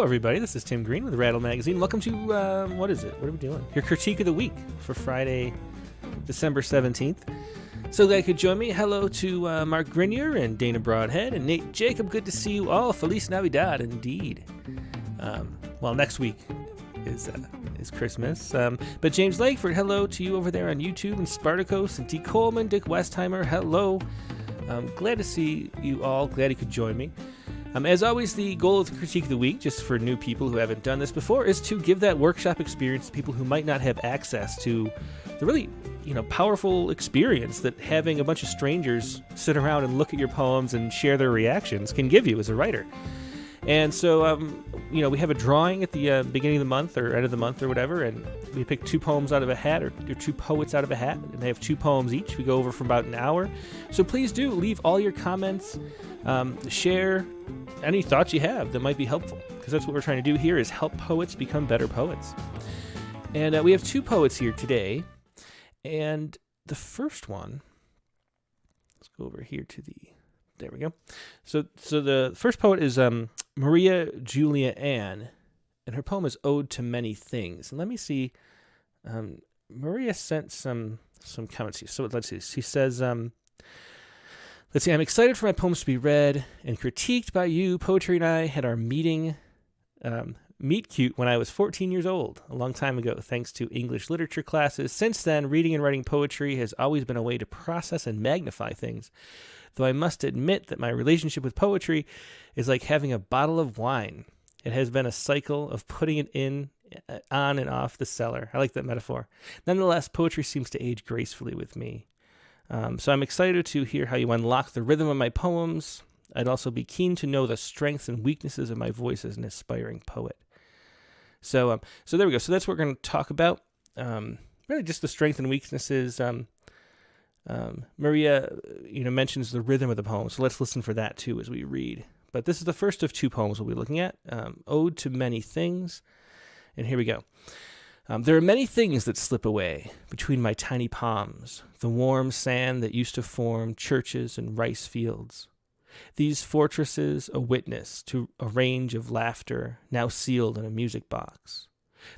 Hello, everybody. This is Tim Green with Rattle Magazine. Welcome to, what is it? What are we doing? Your Critique of the Week for Friday, December 17th. So glad you could join me. Hello to Mark Grinier and Dana Broadhead and Nate Jacob. Good to see you all. Feliz Navidad, indeed. Well, next week is Christmas. But James Lakeford, hello to you over there on YouTube, and Spartacus and T. Coleman, Dick Westheimer, hello. Glad to see you all. Glad you could join me. As always, the goal of the Critique of the Week, just for new people who haven't done this before, is to give that workshop experience to people who might not have access to the really, powerful experience that having a bunch of strangers sit around and look at your poems and share their reactions can give you as a writer. And so, we have a drawing at the beginning of the month or end of the month or whatever, and we pick two poems out of a hat or two poets out of a hat, and they have two poems each. We go over for about an hour. So please do leave all your comments, share any thoughts you have that might be helpful, because that's what we're trying to do here, is help poets become better poets. And we have two poets here today, and the first one, let's go over here to there we go. So the first poet is Maria Julia Ann, and her poem is Ode to Many Things. And let me see, Maria sent some comments here. So let's see. She says, I'm excited for my poems to be read and critiqued by you. Poetry and I had our meet cute when I was 14 years old, a long time ago, thanks to English literature classes. Since then, reading and writing poetry has always been a way to process and magnify things, though I must admit that my relationship with poetry is like having a bottle of wine. It has been a cycle of putting it on and off the cellar. I like that metaphor. Nonetheless, poetry seems to age gracefully with me. So I'm excited to hear how you unlock the rhythm of my poems. I'd also be keen to know the strengths and weaknesses of my voice as an aspiring poet. So there we go. So that's what we're going to talk about. Really just the strengths and weaknesses. Maria, mentions the rhythm of the poem. So let's listen for that too as we read. But this is the first of two poems we'll be looking at. Ode to Many Things. And here we go. There are many things that slip away between my tiny palms, the warm sand that used to form churches and rice fields. These fortresses, a witness to a range of laughter, now sealed in a music box.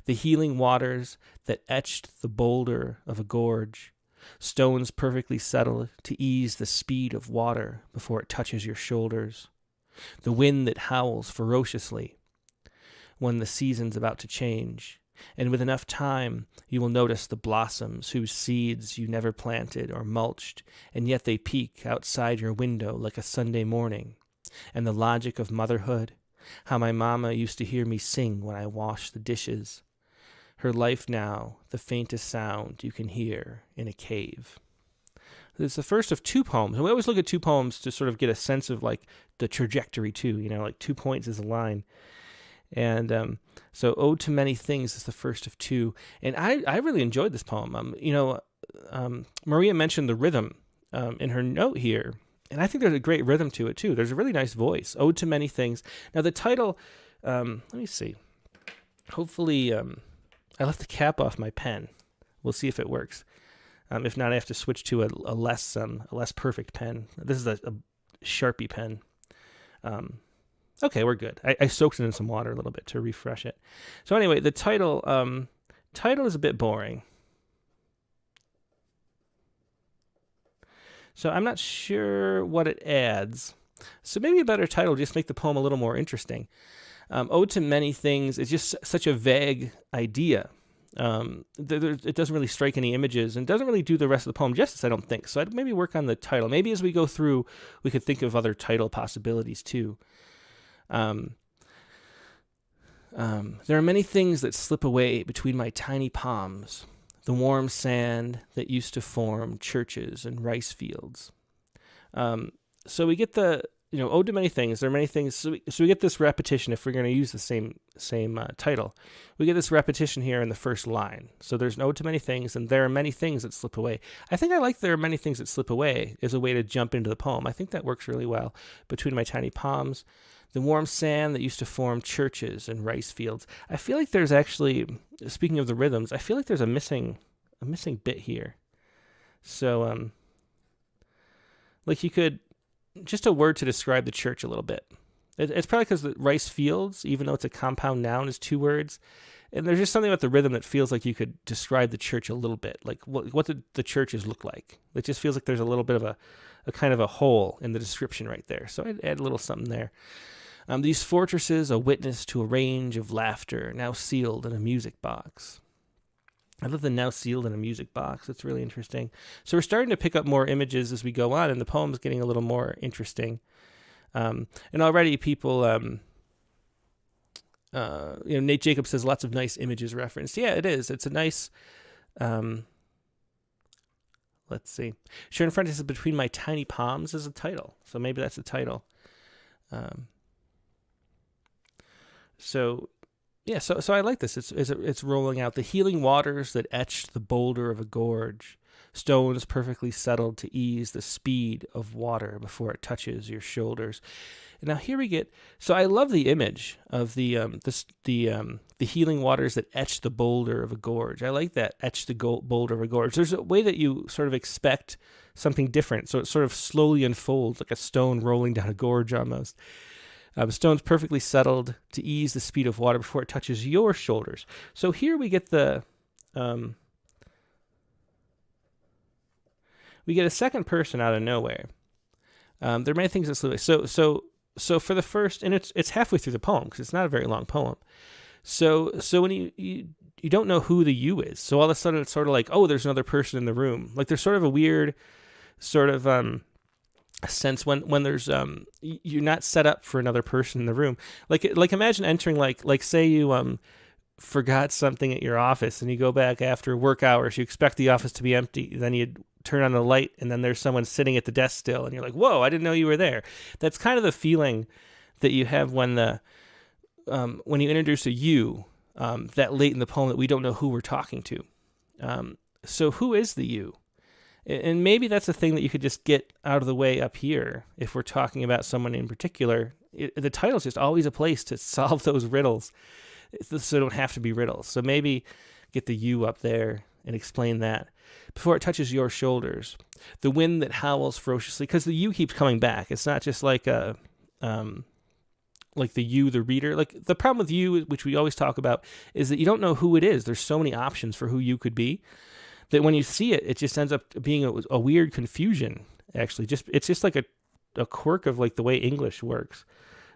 The healing waters that etched the boulder of a gorge, stones perfectly settled to ease the speed of water before it touches your shoulders. The wind that howls ferociously when the season's about to change. And with enough time, you will notice the blossoms whose seeds you never planted or mulched, and yet they peek outside your window like a Sunday morning. And the logic of motherhood, how my mama used to hear me sing when I washed the dishes. Her life now, the faintest sound you can hear in a cave. It's the first of two poems. And we always look at two poems to sort of get a sense of like the trajectory too, like 2 points is a line. And so Ode to Many Things is the first of two. And I really enjoyed this poem. Maria mentioned the rhythm in her note here. And I think there's a great rhythm to it too. There's a really nice voice. Ode to Many Things. Now the title, let me see. Hopefully, I left the cap off my pen. We'll see if it works. If not, I have to switch to a less perfect pen. This is a Sharpie pen. Okay, we're good. I soaked it in some water a little bit to refresh it. So anyway, the title is a bit boring. So I'm not sure what it adds. So maybe a better title would just make the poem a little more interesting. Ode to Many Things is just such a vague idea. It doesn't really strike any images and doesn't really do the rest of the poem justice, I don't think. So I'd maybe work on the title. Maybe as we go through, we could think of other title possibilities too. There are many things that slip away between my tiny palms, the warm sand that used to form churches and rice fields. So we get the, Ode to Many Things. There are many things. So we get this repetition if we're going to use the same title. We get this repetition here in the first line. So there's an Ode to Many Things, and there are many things that slip away. I think I like there are many things that slip away as a way to jump into the poem. I think that works really well. Between my tiny palms, the warm sand that used to form churches and rice fields. I feel like there's actually, speaking of the rhythms, I feel like there's a missing bit here. So, like you could, just a word to describe the church a little bit. It's probably because the rice fields, even though it's a compound noun, is 2 words. And there's just something about the rhythm that feels like you could describe the church a little bit. Like what did the churches look like? It just feels like there's a little bit of a kind of a hole in the description right there. So I'd add a little something there. These fortresses, a witness to a range of laughter, now sealed in a music box. I love the now sealed in a music box. It's really interesting. So we're starting to pick up more images as we go on, and the poem's getting a little more interesting. And already people, Nate Jacobs says lots of nice images referenced. Yeah, it is. It's a nice, let's see. Sharon Fuentes says Between My Tiny Palms is a title. So maybe that's the title. So I like this. It's rolling out the healing waters that etched the boulder of a gorge, stones perfectly settled to ease the speed of water before it touches your shoulders. And now here we get. So I love the image of the healing waters that etched the boulder of a gorge. I like that, etched the boulder of a gorge. There's a way that you sort of expect something different, so it sort of slowly unfolds like a stone rolling down a gorge almost. Stones perfectly settled to ease the speed of water before it touches your shoulders. So here we get the we get a second person out of nowhere. There are many things that slow. So for the first, and it's halfway through the poem because it's not a very long poem. So when you don't know who the you is, so all of a sudden it's sort of like, oh, there's another person in the room. Like there's sort of a weird sort of sense when there's you're not set up for another person in the room. Like imagine entering like say you forgot something at your office and you go back after work hours. You expect the office to be empty, then you turn on the light and then there's someone sitting at the desk still, and you're like, whoa, I didn't know you were there. That's kind of the feeling that you have when you introduce a you that late in the poem that we don't know who we're talking to. So who is the you? And maybe that's a thing that you could just get out of the way up here if we're talking about someone in particular. The title's just always a place to solve those riddles, so don't have to be riddles. So maybe get the you up there and explain that. Before it touches your shoulders, the wind that howls ferociously, because the you keeps coming back. It's not just like a like the you, the reader. Like the problem with you, which we always talk about, is that you don't know who it is. There's so many options for who you could be, that when you see it, it just ends up being a weird confusion. Actually, it's just like a quirk of like the way English works.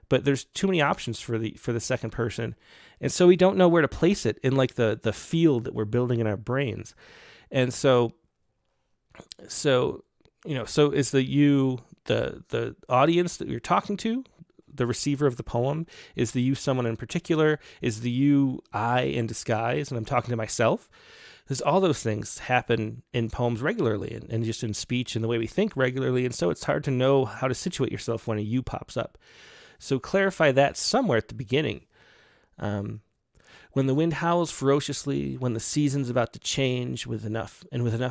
But there's too many options for the second person, and so we don't know where to place it in like the field that we're building in our brains. And so is the you the audience that you're talking to, the receiver of the poem? Is the you someone in particular? Is the you I in disguise, and I'm talking to myself? Because all those things happen in poems regularly and just in speech and the way we think regularly. And so it's hard to know how to situate yourself when a you pops up. So clarify that somewhere at the beginning. When the wind howls ferociously, when the season's about to change with enough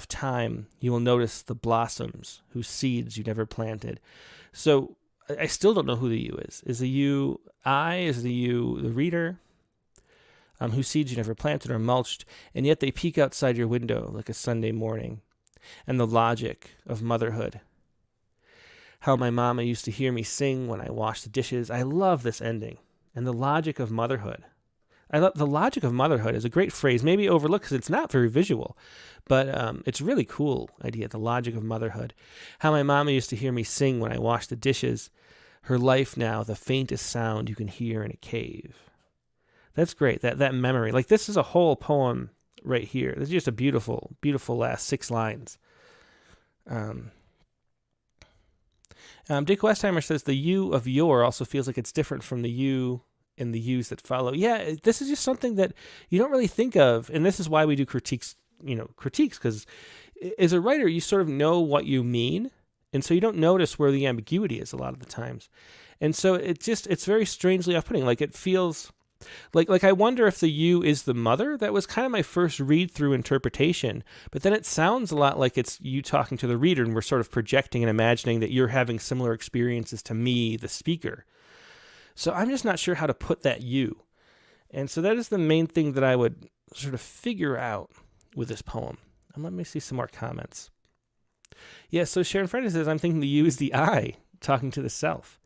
time, you will notice the blossoms whose seeds you never planted. So I still don't know who the you is. Is the you I? Is the you the reader? Whose seeds you never planted or mulched, and yet they peek outside your window like a Sunday morning. And the logic of motherhood. How my mama used to hear me sing when I washed the dishes. I love this ending. And the logic of motherhood. I love the logic of motherhood is a great phrase, maybe overlooked because it's not very visual, but it's a really cool idea, the logic of motherhood. How my mama used to hear me sing when I washed the dishes. Her life now, the faintest sound you can hear in a cave. That's great, that memory. Like, this is a whole poem right here. This is just a beautiful, beautiful last 6 lines. Dick Westheimer says the you of your also feels like it's different from the you in the yous that follow. Yeah, this is just something that you don't really think of, and this is why we do critiques, because as a writer, you sort of know what you mean, and so you don't notice where the ambiguity is a lot of the times. And so it's very strangely off-putting. Like, it feels like I wonder if the you is the mother. That was kind of my first read-through interpretation, but then it sounds a lot like it's you talking to the reader, and we're sort of projecting and imagining that you're having similar experiences to me, the speaker. So I'm just not sure how to put that you. And so that is the main thing that I would sort of figure out with this poem. And let me see some more comments. Yeah, so Sharon Freddy says, I'm thinking the you is the I talking to the self.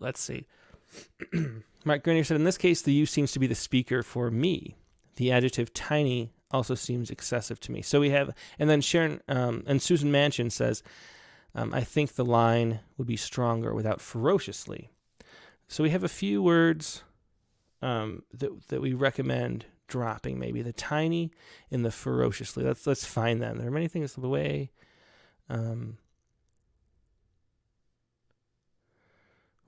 let's see. Mark Grenier said, in this case, the you seems to be the speaker for me. The adjective tiny also seems excessive to me. So we have, and then Sharon and Susan Manchin says, I think the line would be stronger without ferociously. So we have a few words that we recommend dropping, maybe the tiny and the ferociously. Let's find them. There are many things the way.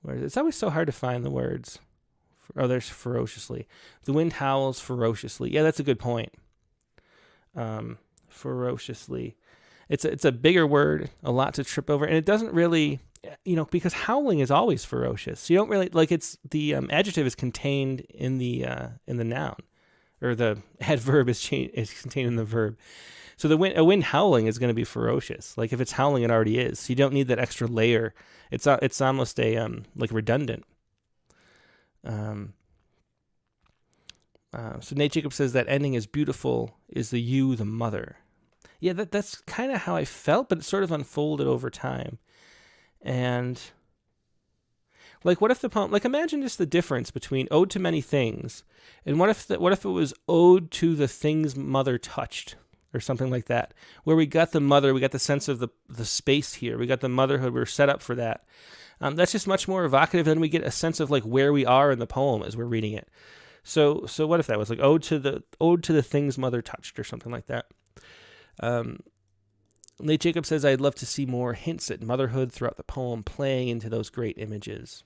It's always so hard to find the words. Oh, there's ferociously. The wind howls ferociously. Yeah, that's a good point. Ferociously. It's a bigger word, a lot to trip over, and it doesn't really, because howling is always ferocious. So you don't really it's the adjective is contained in the noun, or the adverb is contained in the verb. So a wind howling is going to be ferocious. Like if it's howling, it already is. So you don't need that extra layer. It's almost a redundant. So Nate Jacob says that ending is beautiful. Is the you the mother? Yeah, that's kind of how I felt, but it sort of unfolded over time. And what if the poem? Imagine just the difference between ode to many things, and what if it was ode to the things mother touched, or something like that, where we got the mother, we got the sense of the space here, we got the motherhood, we were set up for that. That's just much more evocative, and we get a sense of where we are in the poem as we're reading it. So what if that was ode to the things mother touched, or something like that? Nate Jacob says, I'd love to see more hints at motherhood throughout the poem, playing into those great images.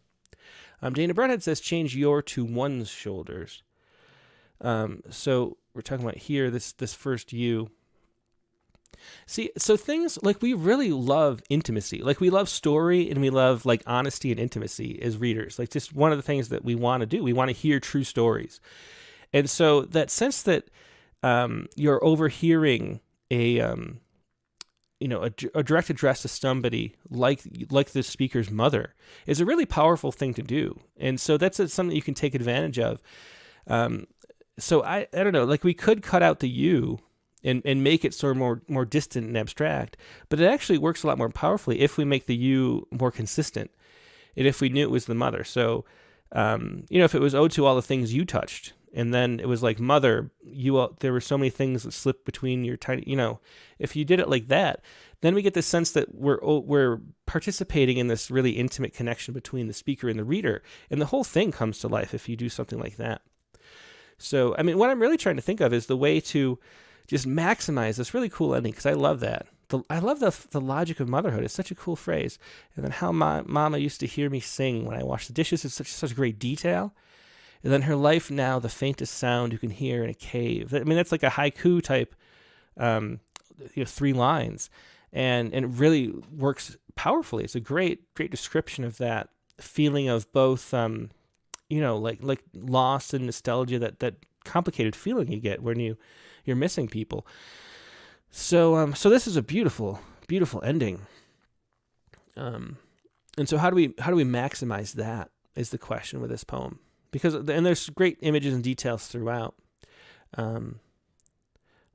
Dana Broadhead says, change your to one's shoulders. So we're talking about here, this first you. See, so things we really love intimacy. We love story, and we love honesty and intimacy as readers. Just one of the things that we want to do. We want to hear true stories. And so that sense that you're overhearing a direct address to somebody like the speaker's mother is a really powerful thing to do. And so that's something you can take advantage of. So I don't know, we could cut out the you and make it sort of more distant and abstract, but it actually works a lot more powerfully if we make the you more consistent, and if we knew it was the mother. So, if it was ode to all the things you touched, and then it was mother, there were so many things that slipped between your tiny, if you did it like that, then we get the sense that we're participating in this really intimate connection between the speaker and the reader, and the whole thing comes to life if you do something like that. So, what I'm really trying to think of is the way to just maximize this really cool ending, because I love that. I love the logic of motherhood. It's such a cool phrase. And then how my mama used to hear me sing when I washed the dishes is such great detail. And then her life now, the faintest sound you can hear in a cave. That's like a haiku type, 3 lines, and it really works powerfully. It's a great description of that feeling of both, loss and nostalgia, that complicated feeling you get when you're missing people. So this is a beautiful, beautiful ending. And so how do we maximize that is the question with this poem, and there's great images and details throughout. Let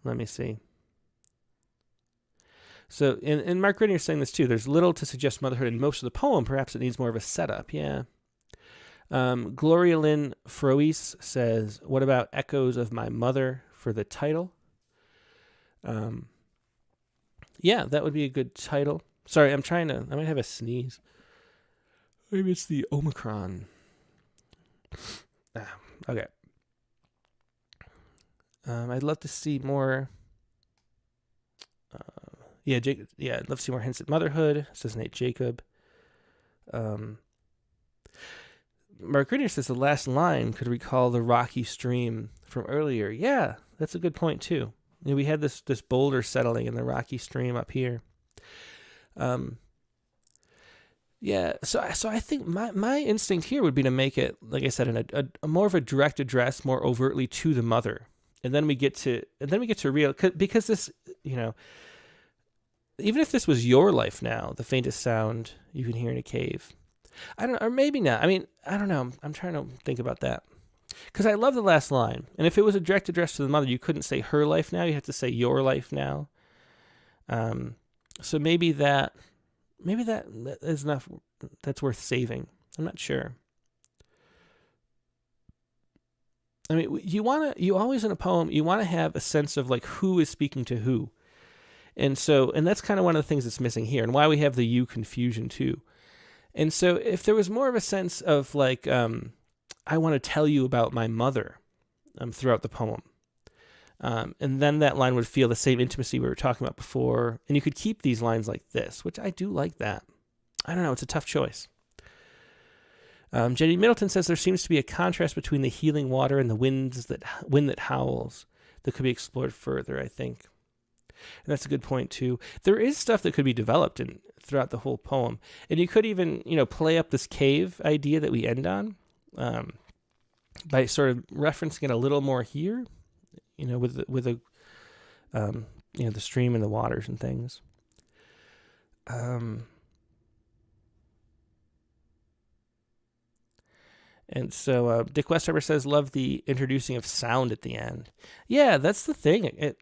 me see. So, and Mark Grenier is saying this too. There's little to suggest motherhood in most of the poem. Perhaps it needs more of a setup. Yeah. Gloria Lynn Froese says, what about Echoes of My Mother for the title? Yeah, that would be a good title. Sorry, I might have a sneeze. Maybe it's the Omicron. Okay. I'd love to see more. I'd love to see more hints at motherhood, says Nate Jacob. Mark Grenier says the last line could recall the rocky stream from earlier. Yeah, that's a good point too. We had this boulder settling in the rocky stream up here. So I think my instinct here would be to make it, like I said, a more of a direct address, more overtly to the mother, and then we get to real, because this, even if this was your life now, the faintest sound you can hear in a cave. I don't know, or maybe not. I don't know. I'm trying to think about that. Because I love the last line. And if it was a direct address to the mother, you couldn't say her life now. You have to say your life now. So maybe that is enough. That's worth saving. I'm not sure. I mean, you always in a poem, you want to have a sense of like who is speaking to who. And that's kind of one of the things that's missing here, and why we have the you confusion too. And so if there was more of a sense of like, I want to tell you about my mother throughout the poem, and then that line would feel the same intimacy we were talking about before, and you could keep these lines like this, which I do like that. I don't know, it's a tough choice. Jenny Middleton says there seems to be a contrast between the healing water and the wind that howls that could be explored further, I think. And that's a good point too. There is stuff that could be developed throughout the whole poem, and you could even play up this cave idea that we end on by sort of referencing it a little more here, with the stream and the waters and things. And so Dick Westheimer says, love the introducing of sound at the end. Yeah, that's the thing.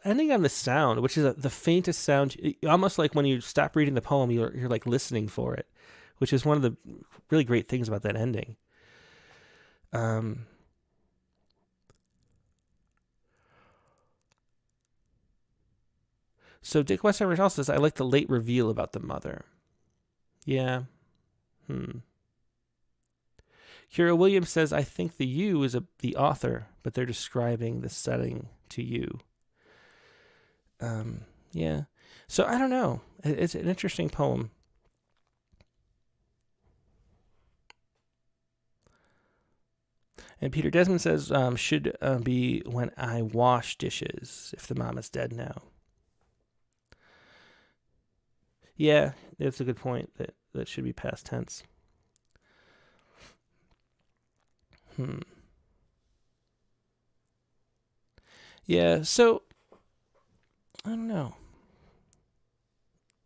Ending on the sound, which is the faintest sound, almost like when you stop reading the poem, you're like listening for it, which is one of the really great things about that ending. So Dick Westheimer also says, I like the late reveal about the mother. Yeah. Kira Williams says, I think the you is the author, but they're describing the setting to you. Yeah. So I don't know. It's an interesting poem. And Peter Desmond says, should be when I wash dishes, if the mom is dead now. Yeah, that's a good point. That should be past tense. Yeah, so I don't know.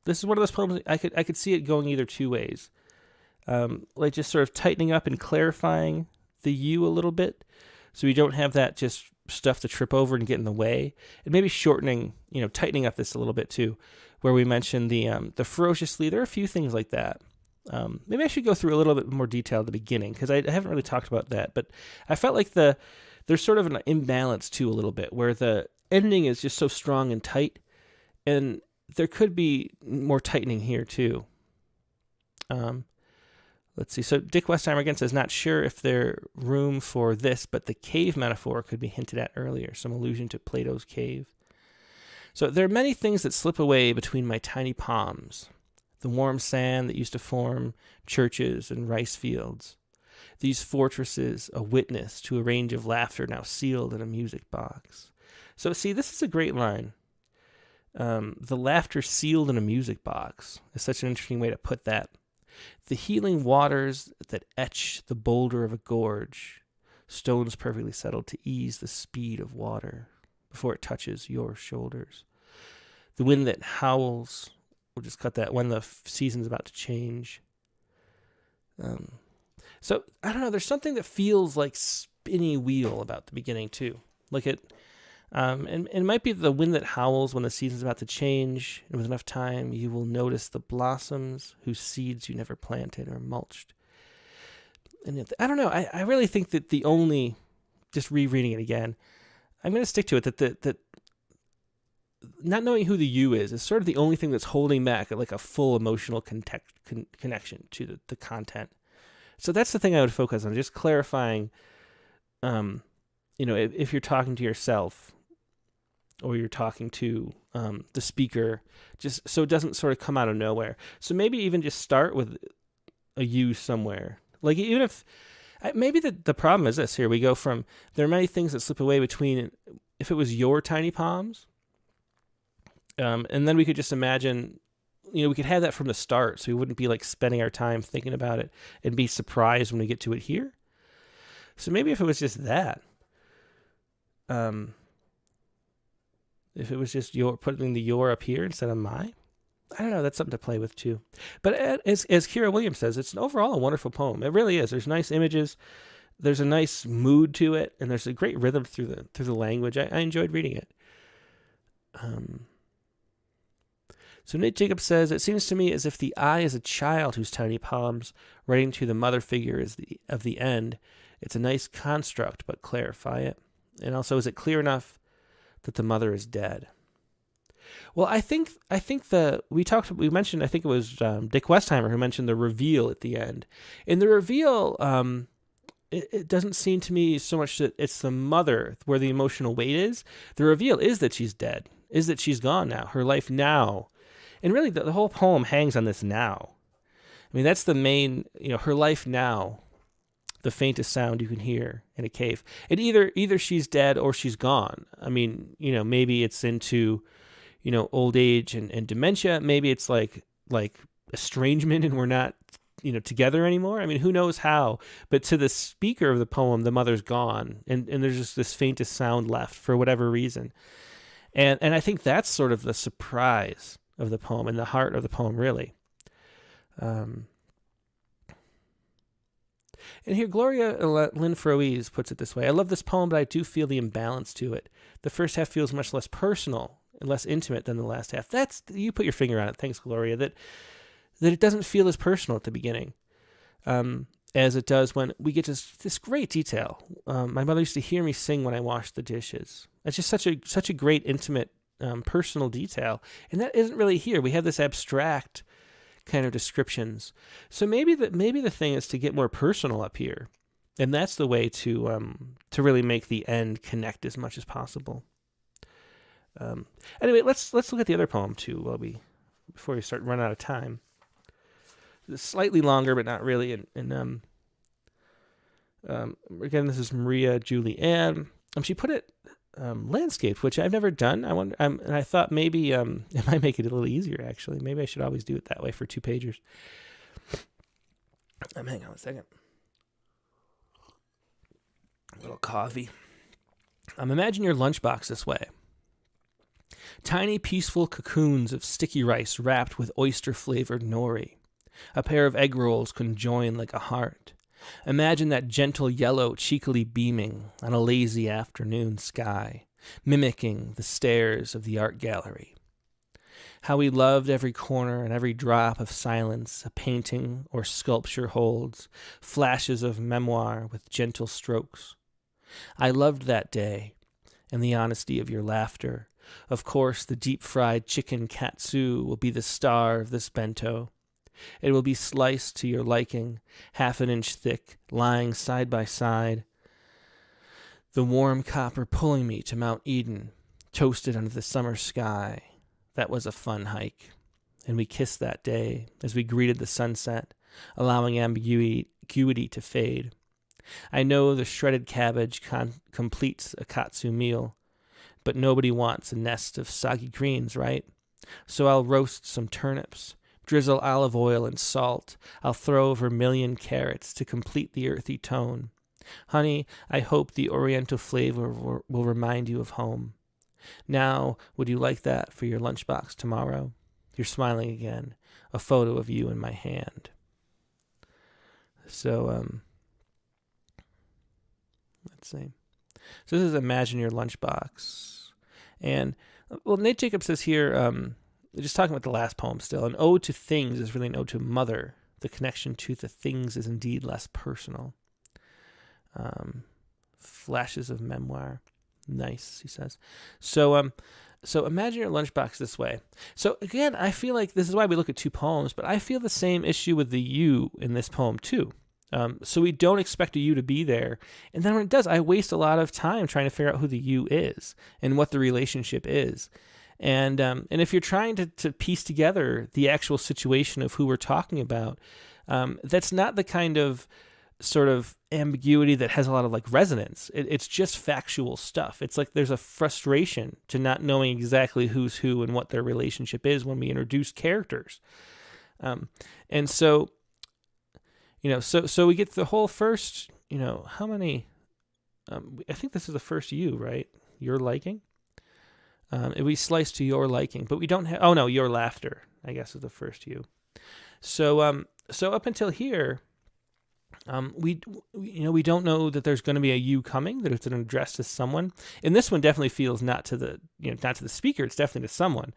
This is one of those poems I could see it going either two ways. Like just sort of tightening up and clarifying the you a little bit, so we don't have that just stuff to trip over and get in the way, and maybe shortening, tightening up this a little bit too, where we mentioned the ferociously. There are a few things like that. Maybe I should go through a little bit more detail at the beginning, because I haven't really talked about that, but I felt like there's sort of an imbalance too a little bit, where the ending is just so strong and tight, and there could be more tightening here too. Let's see. So Dick Westheimer again says, not sure if there's room for this, but the cave metaphor could be hinted at earlier, some allusion to Plato's cave. So there are many things that slip away between my tiny palms. The warm sand that used to form churches and rice fields. These fortresses, a witness to a range of laughter now sealed in a music box. So see, this is a great line. The laughter sealed in a music box is such an interesting way to put that. The healing waters that etch the boulder of a gorge, stones perfectly settled to ease the speed of water before it touches your shoulders. The wind that howls, we'll just cut that, when the season's about to change. So, I don't know, there's something that feels like spinny wheel about the beginning too. Like it, and it might be the wind that howls when the season's about to change, and with enough time you will notice the blossoms whose seeds you never planted or mulched. And I don't know, I really think that the only, just rereading it again, I'm going to stick to it, that not knowing who the you is sort of the only thing that's holding back like a full emotional connection to the content. So that's the thing I would focus on, just clarifying, if you're talking to yourself or you're talking to the speaker, just so it doesn't sort of come out of nowhere. So maybe even just start with a you somewhere. Like even if, maybe the problem is this, here we go from, there are many things that slip away between, if it was your tiny palms, and then we could just imagine, we could have that from the start, so we wouldn't be like spending our time thinking about it and be surprised when we get to it here. So maybe if it was just that, if it was just putting the your up here instead of my, I don't know, that's something to play with too. But as Kira Williams says, it's overall a wonderful poem. It really is. There's nice images, there's a nice mood to it, and there's a great rhythm through the language. I enjoyed reading it. So Nate Jacobs says, it seems to me as if the I is a child whose tiny palms, writing to the mother figure is of the end. It's a nice construct, but clarify it. And also, is it clear enough that the mother is dead? Well, I think we mentioned, I think it was Dick Westheimer who mentioned the reveal at the end. In the reveal, it doesn't seem to me so much that it's the mother where the emotional weight is. The reveal is that she's dead, is that she's gone now, her life now. And really, the whole poem hangs on this now. I mean, that's the main, her life now, the faintest sound you can hear in a cave. And either she's dead or she's gone. I mean, maybe it's into, old age and dementia. Maybe it's like estrangement and we're not, together anymore. I mean, who knows how? But to the speaker of the poem, the mother's gone. And there's just this faintest sound left for whatever reason. And I think that's sort of the surprise of the poem and the heart of the poem, really. And here, Gloria Lynn Froese puts it this way. I love this poem, but I do feel the imbalance to it. The first half feels much less personal and less intimate than the last half. You put your finger on it. Thanks, Gloria. That it doesn't feel as personal at the beginning as it does when we get to this great detail. My mother used to hear me sing when I washed the dishes. It's just such a great, intimate, personal detail. And that isn't really here. We have this abstract kind of descriptions. So maybe the thing is to get more personal up here. And that's the way to really make the end connect as much as possible. Anyway, let's look at the other poem too before we start running out of time. It's slightly longer, but not really. And again, this is Maria Julie Ann. She put it landscape, which I've never done. And I thought maybe it might make it a little easier. Actually, maybe I should always do it that way for 2-pagers. Hang on a second. A little coffee. Imagine your lunchbox this way. Tiny, peaceful cocoons of sticky rice wrapped with oyster-flavored nori. A pair of egg rolls conjoined like a heart. Imagine that gentle yellow cheekily beaming on a lazy afternoon sky, mimicking the stairs of the art gallery. How we loved every corner and every drop of silence a painting or sculpture holds, flashes of memoir with gentle strokes. I loved that day and the honesty of your laughter. Of course, the deep-fried chicken katsu will be the star of this bento. It will be sliced to your liking, 1/2 inch thick, lying side by side. The warm copper pulling me to Mount Eden, toasted under the summer sky. That was a fun hike. And we kissed that day as we greeted the sunset, allowing ambiguity to fade. I know the shredded cabbage completes a katsu meal, but nobody wants a nest of soggy greens, right? So I'll roast some turnips, drizzle olive oil and salt. I'll throw vermilion carrots to complete the earthy tone. Honey, I hope the oriental flavor will remind you of home. Now, would you like that for your lunchbox tomorrow? You're smiling again. A photo of you in my hand. So, let's see. So this is Imagine Your Lunchbox. And, well, Nate Jacobs says here, just talking about the last poem still, an ode to things is really an ode to mother. The connection to the things is indeed less personal. Flashes of memoir. Nice, he says. So imagine your lunchbox this way. So again, I feel like this is why we look at 2 poems, but I feel the same issue with the you in this poem too. So we don't expect a you to be there. And then when it does, I waste a lot of time trying to figure out who the you is and what the relationship is. And if you're trying to piece together the actual situation of who we're talking about, that's not the kind of sort of ambiguity that has a lot of like resonance. It's just factual stuff. It's like there's a frustration to not knowing exactly who's who and what their relationship is when we introduce characters. And so, so we get the whole first, how many, I think this is the first you, right? Your liking. We slice to your liking, but we don't have, your laughter, I guess, is the first you. So up until here, we don't know that there's going to be a you coming, that it's an address to someone. And this one definitely feels not to the speaker. It's definitely to someone.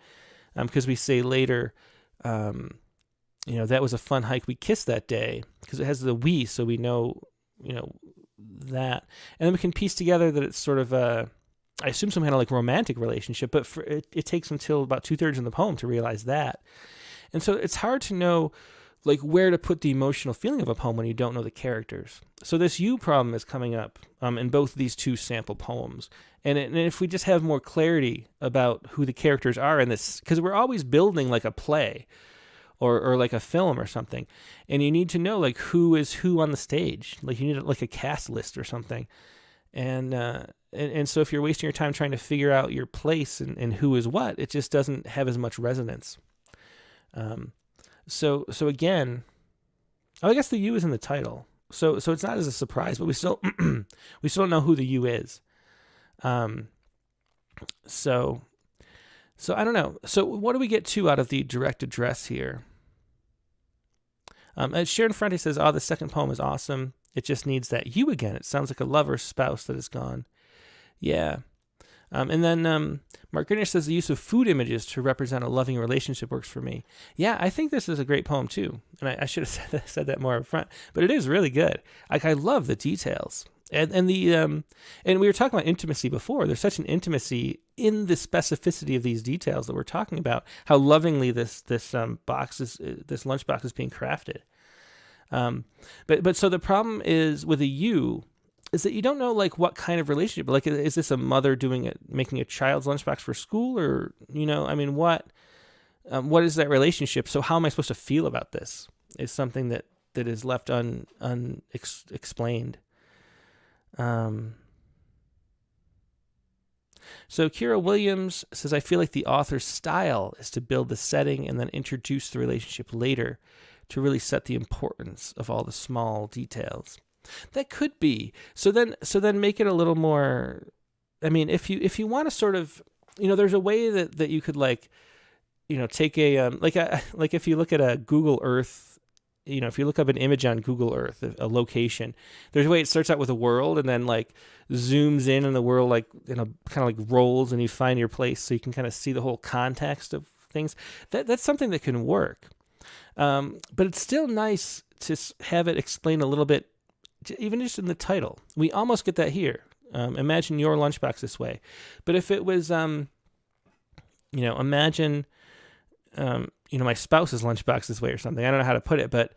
because we say later, that was a fun hike. We kissed that day, because it has the we, so we know, that. And then we can piece together that it's sort of I assume some kind of like romantic relationship, but it takes until about 2/3 in the poem to realize that. And so it's hard to know like where to put the emotional feeling of a poem when you don't know the characters. So this you problem is coming up in both of these two sample poems. And if we just have more clarity about who the characters are in this, because we're always building like a play or like a film or something, and you need to know like who is who on the stage. Like you need like a cast list or something. And so if you're wasting your time trying to figure out your place and who is what, it just doesn't have as much resonance. So again, I guess the you is in the title. So it's not as a surprise, but we still don't know who the you is. So I don't know. So what do we get to out of the direct address here? Sharon Ferrante says, the second poem is awesome. It just needs that you again. It sounds like a lover spouse that is gone. Yeah. And then Mark Grenier says the use of food images to represent a loving relationship works for me. Yeah, I think this is a great poem too. And I should have said that more up front, but it is really good. Like I love the details. And we were talking about intimacy before. There's such an intimacy in the specificity of these details that we're talking about. How lovingly this lunchbox is being crafted. But so the problem is with a you is that you don't know like what kind of relationship. Like, is this a mother making a child's lunchbox for school, or what is that relationship? So how am I supposed to feel about this? Is something that is left unexplained. So Kira Williams says, I feel like the author's style is to build the setting and then introduce the relationship later to really set the importance of all the small details. That could be. So then make it a little more, if you want to sort of, there's a way that you could like, take a, like if you look at a Google Earth, if you look up an image on Google Earth, a location, there's a way it starts out with a world and then like zooms in and the world like, kind of like rolls and you find your place so you can kind of see the whole context of things. That's something that can work. But it's still nice to have it explain a little bit, even just in the title. We almost get that here. Imagine your lunchbox this way. But if it was, imagine, my spouse's lunchbox this way or something. I don't know how to put it, but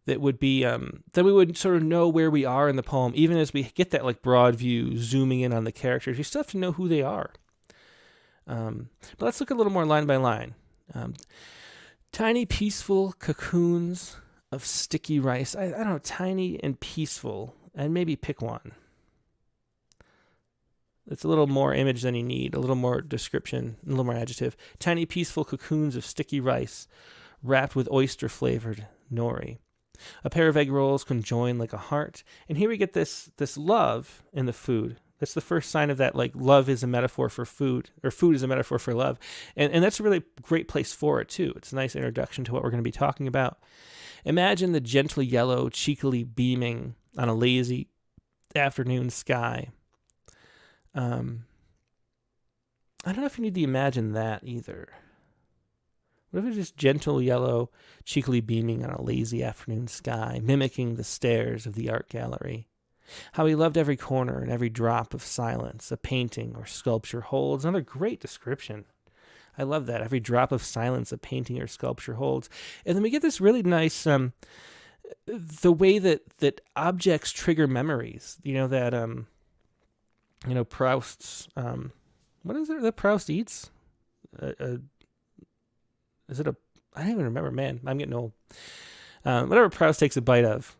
that would be, then we would sort of know where we are in the poem, even as we get that like broad view zooming in on the characters. You still have to know who they are. But let's look a little more line by line. Tiny peaceful cocoons of sticky rice. I don't know, tiny and peaceful, and maybe pick one. It's a little more image than you need, a little more description, a little more adjective. Tiny peaceful cocoons of sticky rice wrapped with oyster-flavored nori. A pair of egg rolls conjoined like a heart. And here we get this love in the food. That's the first sign of that, like love is a metaphor for food, or food is a metaphor for love. And that's a really great place for it, too. It's a nice introduction to what we're going to be talking about. Imagine the gentle yellow cheekily beaming on a lazy afternoon sky. I don't know if you need to imagine that either. What if it's just gentle yellow, cheekily beaming on a lazy afternoon sky, mimicking the stairs of the art gallery? How he loved every corner and every drop of silence a painting or sculpture holds. Another great description. I love that. Every drop of silence a painting or sculpture holds. And then we get this really nice, the way that objects trigger memories. Proust's, what is it that Proust eats? Is it I don't even remember, man. I'm getting old. Whatever Proust takes a bite of.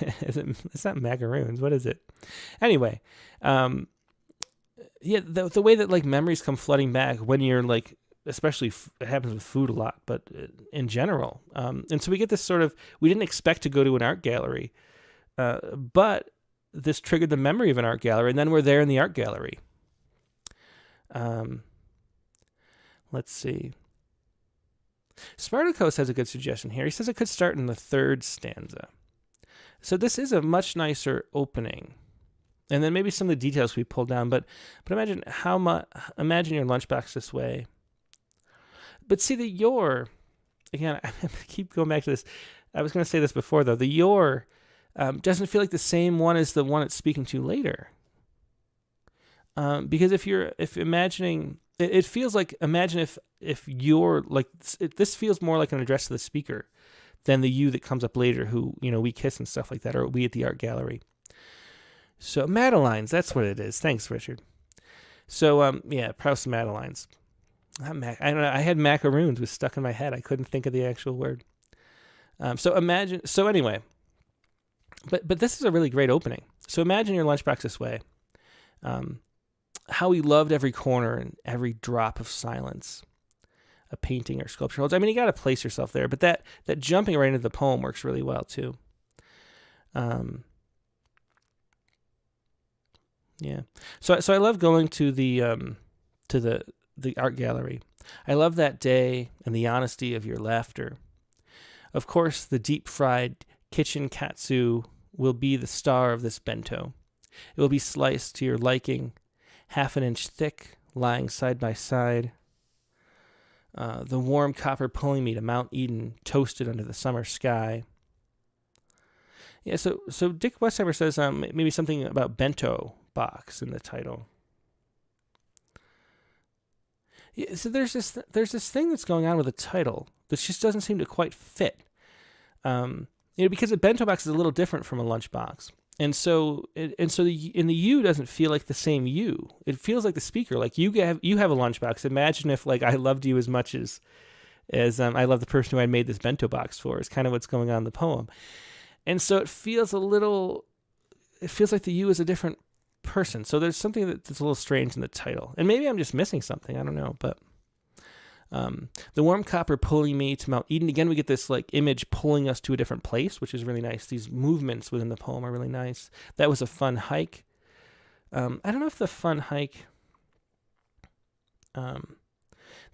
It's not macaroons. What is it? Anyway, the way that like memories come flooding back when you're like, especially it happens with food a lot, but in general. And so we get this sort of, we didn't expect to go to an art gallery, but this triggered the memory of an art gallery, and then we're there in the art gallery. Let's see. Spartacus has a good suggestion here. He says it could start in the third stanza. So this is a much nicer opening. And then maybe some of the details we pulled down, but imagine imagine your lunchbox this way. But see, the your, again, I keep going back to this. I was going to say this before, though. The your doesn't feel like the same one as the one it's speaking to later. Because if imagining, it feels like, imagine if you're like, this feels more like an address to the speaker than the you that comes up later, who, we kiss and stuff like that, or we at the art gallery. So Madeleines, that's what it is. Thanks, Richard. So Proust Madeleines. I don't know. I had macaroons was stuck in my head. I couldn't think of the actual word. So anyway, but this is a really great opening. So imagine your lunchbox this way. How he loved every corner and every drop of silence a painting or sculpture holds. I mean, you got to place yourself there, but that jumping right into the poem works really well too. Yeah. So I love going to the art gallery. I love that day and the honesty of your laughter. Of course, the deep-fried kitchen katsu will be the star of this bento. It will be sliced to your liking, half an inch thick, lying side by side. The warm copper pulling me to Mount Eden, toasted under the summer sky. Yeah, so Dick Westheimer says maybe something about bento box in the title. Yeah, so there's this thing that's going on with the title that just doesn't seem to quite fit. Because a bento box is a little different from a lunchbox. And so the you doesn't feel like the same you. It feels like the speaker. Like you have a lunchbox. Imagine if like I loved you as much as I love the person who I made this bento box for. Is kind of what's going on in the poem. And so it feels like the you is a different person. So there's something that's a little strange in the title. And maybe I'm just missing something. I don't know, but the warm copper pulling me to Mount Eden. Again, we get this like image pulling us to a different place, which is really nice. These movements within the poem are really nice. That was a fun hike. I don't know if the fun hike,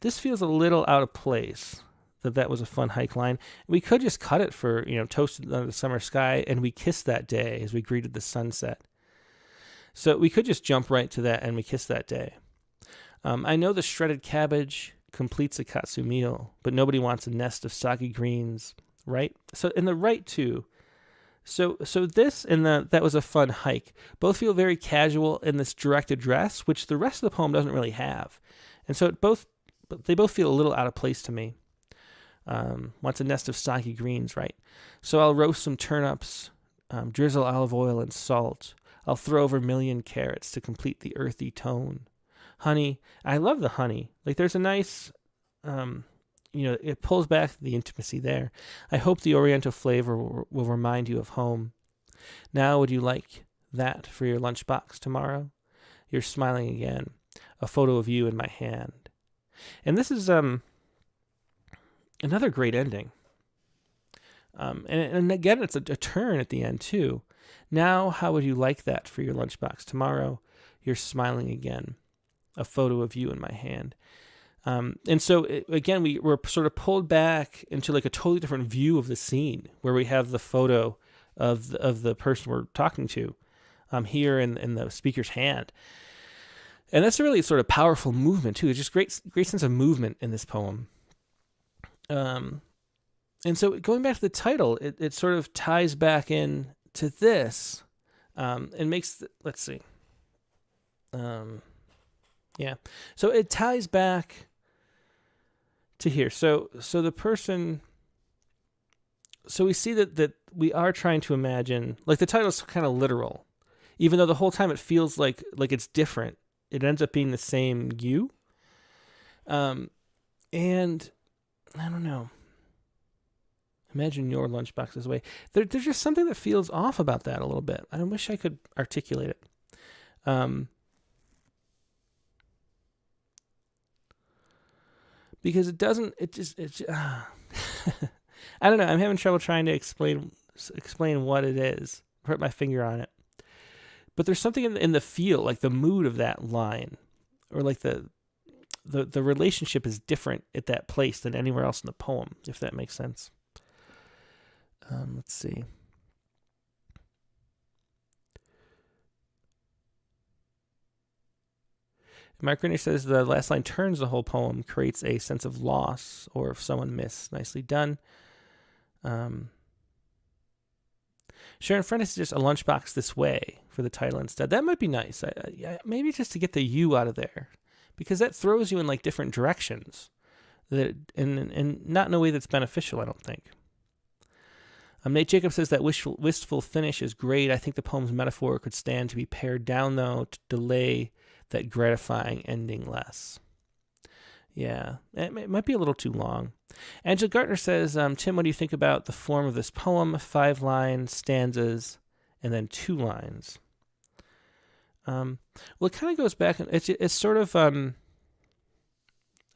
this feels a little out of place, that was a fun hike line. We could just cut it for, toasted under the summer sky, and we kissed that day as we greeted the sunset. So we could just jump right to that, and we kissed that day. I know the shredded cabbage completes a katsu meal, but nobody wants a nest of sake greens, right? So in the right too. So this and that was a fun hike. Both feel very casual in this direct address, which the rest of the poem doesn't really have. And so they both feel a little out of place to me. Wants a nest of sake greens, right? So I'll roast some turnips, drizzle olive oil and salt. I'll throw over 1,000,000 carrots to complete the earthy tone. Honey, I love the honey. Like there's a nice, it pulls back the intimacy there. I hope the Oriental flavor will remind you of home. Now would you like that for your lunchbox tomorrow? You're smiling again. A photo of you in my hand. And this is another great ending. And again, it's a turn at the end too. Now, how would you like that for your lunchbox tomorrow? You're smiling again. A photo of you in my hand. And so, again, we're sort of pulled back into like a totally different view of the scene where we have the photo of the person we're talking to here in the speaker's hand. And that's a really sort of powerful movement, too. It's just great sense of movement in this poem. And so going back to the title, it sort of ties back in to this and makes, let's see. So it ties back to here. So the person, so we see that we are trying to imagine, like the title's kind of literal, even though the whole time it feels like it's different. It ends up being the same you. And I don't know. Imagine your lunchbox this way. There's just something that feels off about that a little bit. I wish I could articulate it. Because it doesn't, I don't know. I'm having trouble trying to explain what it is. Put my finger on it. But there's something in the feel, like the mood of that line, or like the relationship is different at that place than anywhere else in the poem, if that makes sense. Let's see. Mark Grenier says the last line turns the whole poem, creates a sense of loss or if someone missed. Nicely done. Sharon Friend suggests a lunchbox this way for the title instead. That might be nice. Maybe just to get the you out of there, because that throws you in like different directions, and not in a way that's beneficial, I don't think. Nate Jacobs says that wistful finish is great. I think the poem's metaphor could stand to be pared down, though, to delay that gratifying ending less. Yeah, it might be a little too long. Angela Gartner says, Tim, what do you think about the form of this poem? 5 lines, stanzas, and then 2 lines. Well, it kind of goes back. It's sort of. I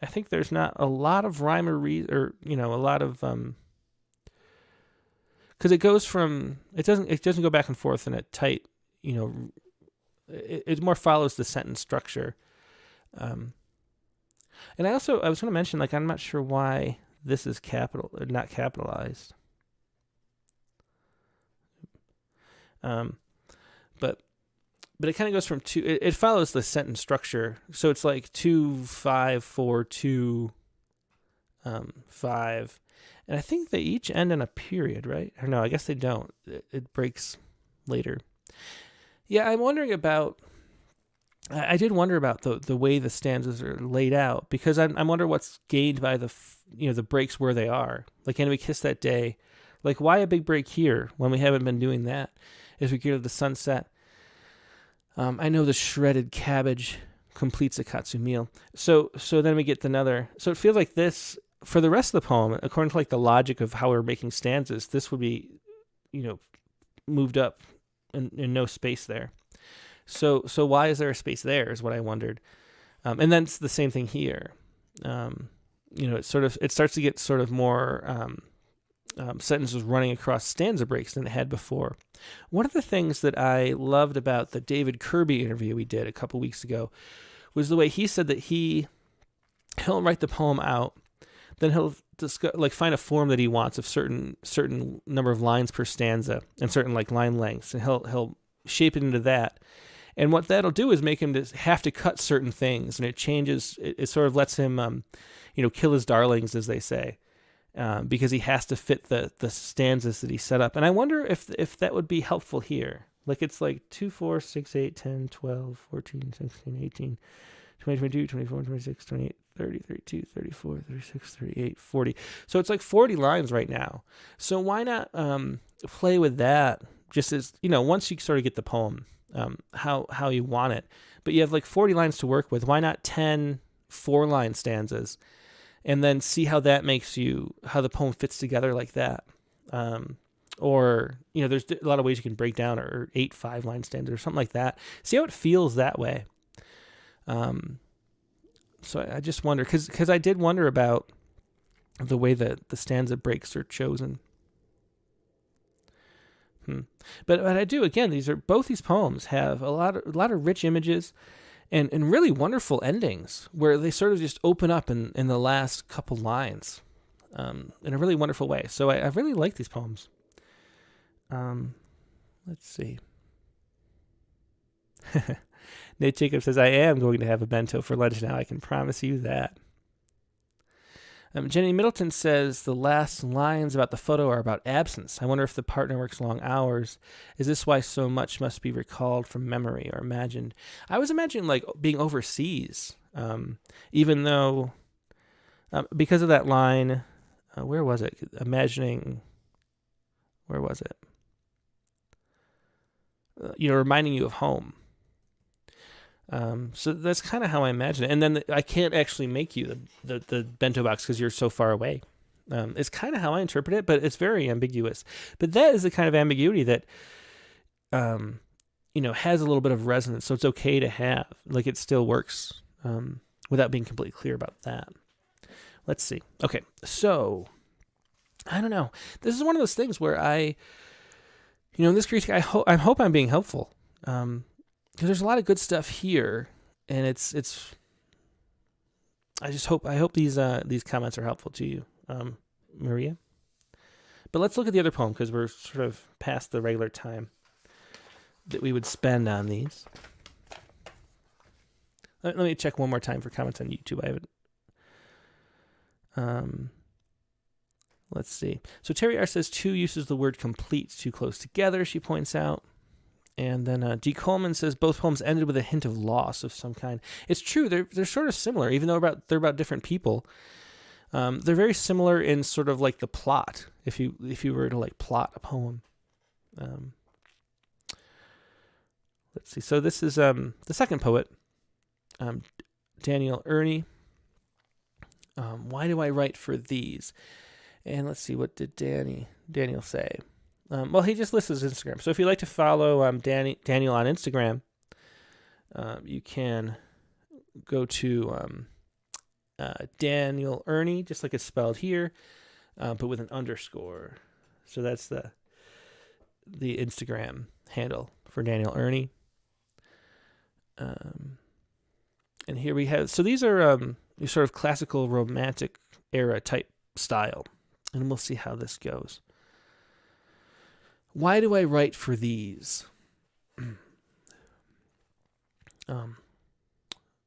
think there's not a lot of rhyme or a lot of. Because it goes from it doesn't go back and forth in a tight, it more follows the sentence structure. And I was going to mention, like, I'm not sure why this is not capitalized. But it kind of goes from 2. It follows the sentence structure, so it's like 2 5 4 2 5. And I think they each end in a period, right? Or no, I guess they don't. It breaks later. Yeah, I'm wondering about. I did wonder about the way the stanzas are laid out, because I'm wondering what's gained by the breaks where they are. Like, and we kiss that day. Like, why a big break here when we haven't been doing that? As we get to the sunset, I know the shredded cabbage completes a katsu meal. So then we get another. So it feels like this. For the rest of the poem, according to like the logic of how we're making stanzas, this would be, moved up and no space there. So why is there a space there is what I wondered. And then it's the same thing here. It starts to get sort of more sentences running across stanza breaks than it had before. One of the things that I loved about the David Kirby interview we did a couple weeks ago was the way he said that he'll write the poem out. Then he'll find a form that he wants of certain number of lines per stanza and certain like line lengths, and he'll shape it into that. And what that'll do is make him have to cut certain things, and it changes. It sort of lets him, kill his darlings, as they say, because he has to fit the stanzas that he set up. And I wonder if that would be helpful here. Like, it's like 2, 4, 6, 8, 10, 12, 14, 16, 18, 20, 22, 24, 26, 28, 30, 32, 34, 36, 38, 40. So it's like 40 lines right now. So why not play with that just as, once you sort of get the poem, how you want it. But you have like 40 lines to work with. Why not 10 4-line stanzas? And then see how that makes how the poem fits together like that. Or, there's a lot of ways you can break down, or 8 5-line stanzas or something like that. See how it feels that way. So I just wonder, because I did wonder about the way that the stanza breaks are chosen. But I do, again, both these poems have a lot of rich images and really wonderful endings where they sort of just open up in the last couple lines in a really wonderful way. So I really like these poems. Let's see. Nate Jacob says, I am going to have a bento for lunch now. I can promise you that. Jenny Middleton says, the last lines about the photo are about absence. I wonder if the partner works long hours. Is this why so much must be recalled from memory or imagined? I was imagining like being overseas, even though, because of that line, where was it? Where was it? Reminding you of home. So that's kind of how I imagine it. And then I can't actually make you the bento box because you're so far away. It's kind of how I interpret it, but it's very ambiguous. But that is the kind of ambiguity that, has a little bit of resonance. So it's okay to have. Like, it still works without being completely clear about that. Let's see. Okay, so I don't know. This is one of those things where in this critique, I hope I'm being helpful. Because there's a lot of good stuff here, and it's. I hope these comments are helpful to you, Maria. But let's look at the other poem because we're sort of past the regular time that we would spend on these. Let me check one more time for comments on YouTube. I haven't. Let's see. So Terry R says 2 uses the word complete too close together, she points out. And then D. Coleman says both poems ended with a hint of loss of some kind. It's true. They're sort of similar, even though they're about different people. They're very similar in sort of like the plot. If you were to like plot a poem. Let's see. So this is the second poet, Daniel Erny. Why do I write for these? And let's see, what did Daniel say? Well, he just lists his Instagram. So if you'd like to follow Daniel on Instagram, you can go to Daniel Erny, just like it's spelled here, but with an underscore. So that's the Instagram handle for Daniel Erny. And here we have, so these are sort of classical romantic era type style. And we'll see how this goes. Why do I write for these?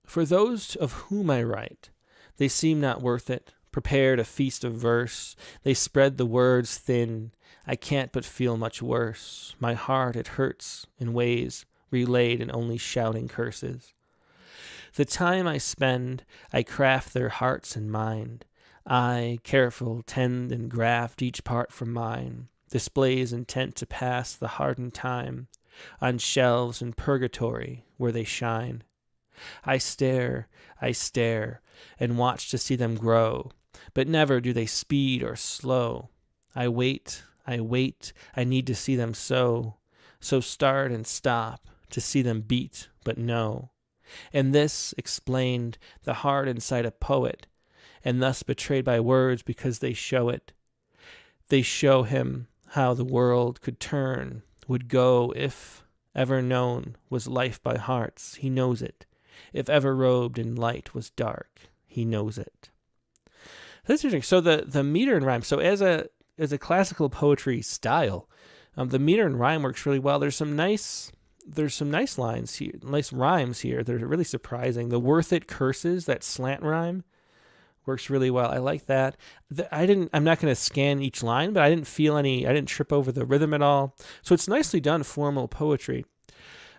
For those of whom I write, they seem not worth it. Prepared a feast of verse, they spread the words thin. I can't but feel much worse. My heart, it hurts in ways relayed in only shouting curses. The time I spend, I craft their hearts and mind. I, careful, tend and graft each part from mine, displays intent to pass the hardened time on shelves in purgatory where they shine. I stare, and watch to see them grow, but never do they speed or slow. I wait, I need to see them so start and stop, to see them beat, but no. And this explained the heart inside a poet, and thus betrayed by words because they show it. They show him how the world could turn, would go if ever known was life by hearts, he knows it. If ever robed in light was dark, he knows it. That's interesting. So the meter and rhyme. So as a classical poetry style, the meter and rhyme works really well. There's some nice lines here, nice rhymes here. They're really surprising. The worth it curses, that slant rhyme, works really well. I like that. I'm not going to scan each line, but I didn't trip over the rhythm at all. So it's nicely done formal poetry.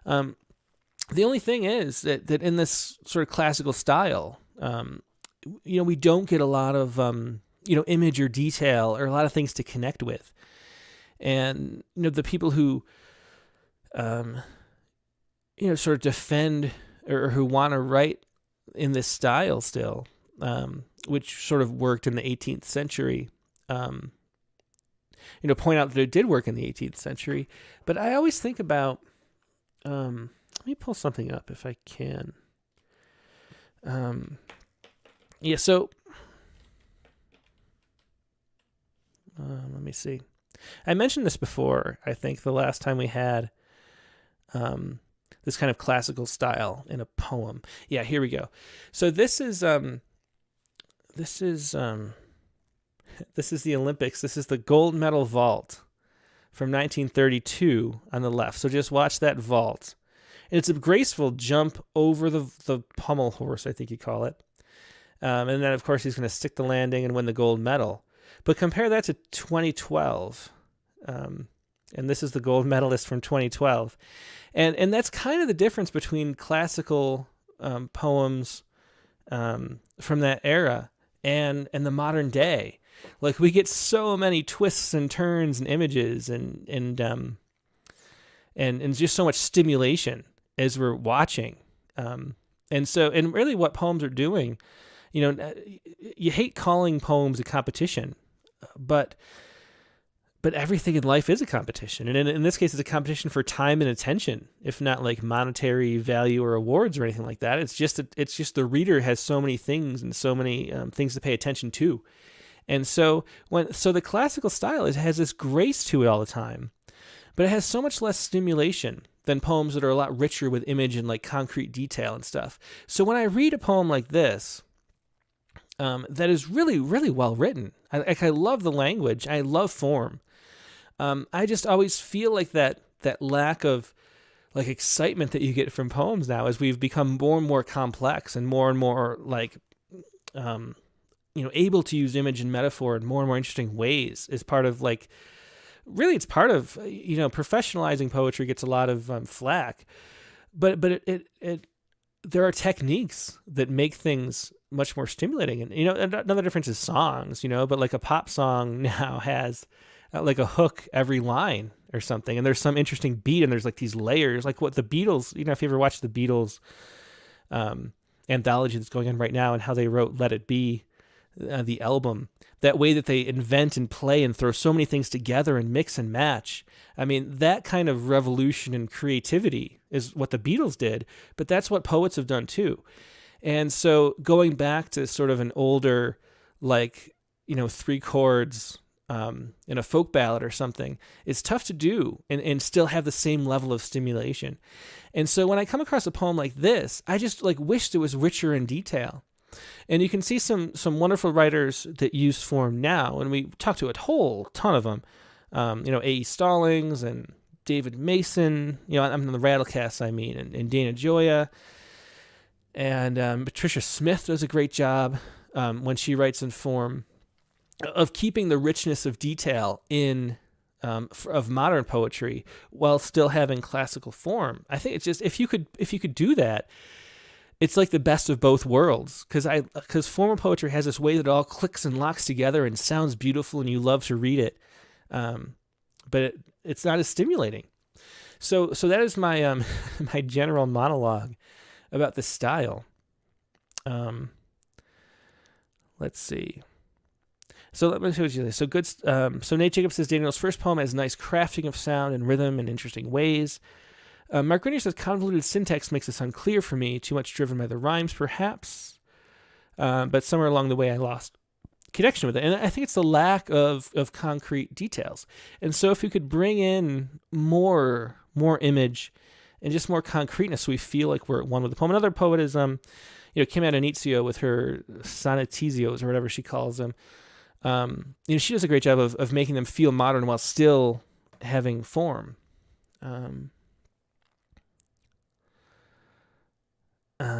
The only thing is that in this sort of classical style, we don't get a lot of, image or detail or a lot of things to connect with. And, the people who, sort of defend or who want to write in this style still, which sort of worked in the 18th century, point out that it did work in the 18th century. But I always think about, let me pull something up if I can. So let me see. I mentioned this before, I think, the last time we had this kind of classical style in a poem. Yeah, here we go. So this is the Olympics. This is the gold medal vault from 1932 on the left. So just watch that vault. And it's a graceful jump over the pommel horse, I think you call it. And then, of course, he's going to stick the landing and win the gold medal. But compare that to 2012. And this is the gold medalist from 2012. And that's kind of the difference between classical poems from that era and the modern day. Like, we get so many twists and turns and images and just so much stimulation as we're watching. And really what poems are doing, you hate calling poems a competition, but everything in life is a competition. And in this case, it's a competition for time and attention, if not like monetary value or awards or anything like that. It's just the reader has so many things and so many things to pay attention to. And so the classical style has this grace to it all the time, but it has so much less stimulation than poems that are a lot richer with image and like concrete detail and stuff. So when I read a poem like this, that is really, really well written. I love the language. I love form. I just always feel like that lack of like excitement that you get from poems now as we've become more and more complex and more like able to use image and metaphor in more and more interesting ways is part of like, really it's part of, professionalizing poetry gets a lot of flack, but it there are techniques that make things much more stimulating. And another difference is songs, but like a pop song now has like a hook every line or something, and there's some interesting beat, and there's like these layers, like what the Beatles, if you ever watch the Beatles anthology that's going on right now, and how they wrote Let It Be, the album, that way that they invent and play and throw so many things together and mix and match. I mean, that kind of revolution in creativity is what the Beatles did, but that's what poets have done too. And so going back to sort of an older, like, 3 chords in a folk ballad or something, it's tough to do and still have the same level of stimulation. And so when I come across a poem like this, I just like wished it was richer in detail. And you can see some wonderful writers that use form now, and we talked to a whole ton of them. A.E. Stallings and David Mason, I'm on the Rattlecast, and Dana Gioia. And Patricia Smith does a great job when she writes in form of keeping the richness of detail in of modern poetry while still having classical form. I think it's just if you could do that, it's like the best of both worlds, because formal poetry has this way that it all clicks and locks together and sounds beautiful and you love to read it, but it's not as stimulating. So that is my my general monologue about the style. Let's see. So let me show you this. So good. So Nate Jacobs says Daniel's first poem has nice crafting of sound and rhythm in interesting ways. Mark Grenier says convoluted syntax makes this unclear for me, too much driven by the rhymes, perhaps. But somewhere along the way, I lost connection with it, and I think it's the lack of concrete details. And so, if you could bring in more image and just more concreteness, so we feel like we're at one with the poem. Another poet is Kim Adanizio with her sonnetezios or whatever she calls them. She does a great job of making them feel modern while still having form.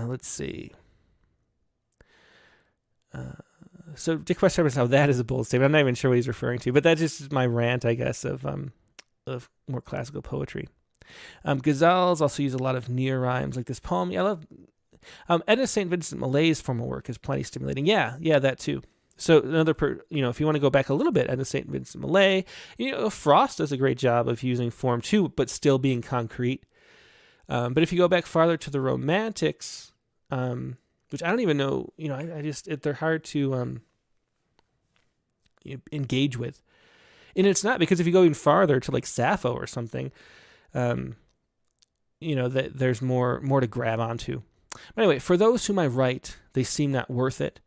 Let's see. So Dick Westheimer says, that is a bold statement. I'm not even sure what he's referring to, but that's just my rant, I guess, of more classical poetry. Ghazals also use a lot of near rhymes, like this poem. Yeah, I love Edna St. Vincent Millay's formal work is plenty stimulating. Yeah, that too. So another, if you want to go back a little bit, Edna St. Vincent Millay, Frost does a great job of using form too, but still being concrete. But if you go back farther to the Romantics, which I don't even know, they're hard to engage with. And it's not, because if you go even farther to like Sappho or something, that there's more to grab onto. But anyway, for those whom I write, they seem not worth it.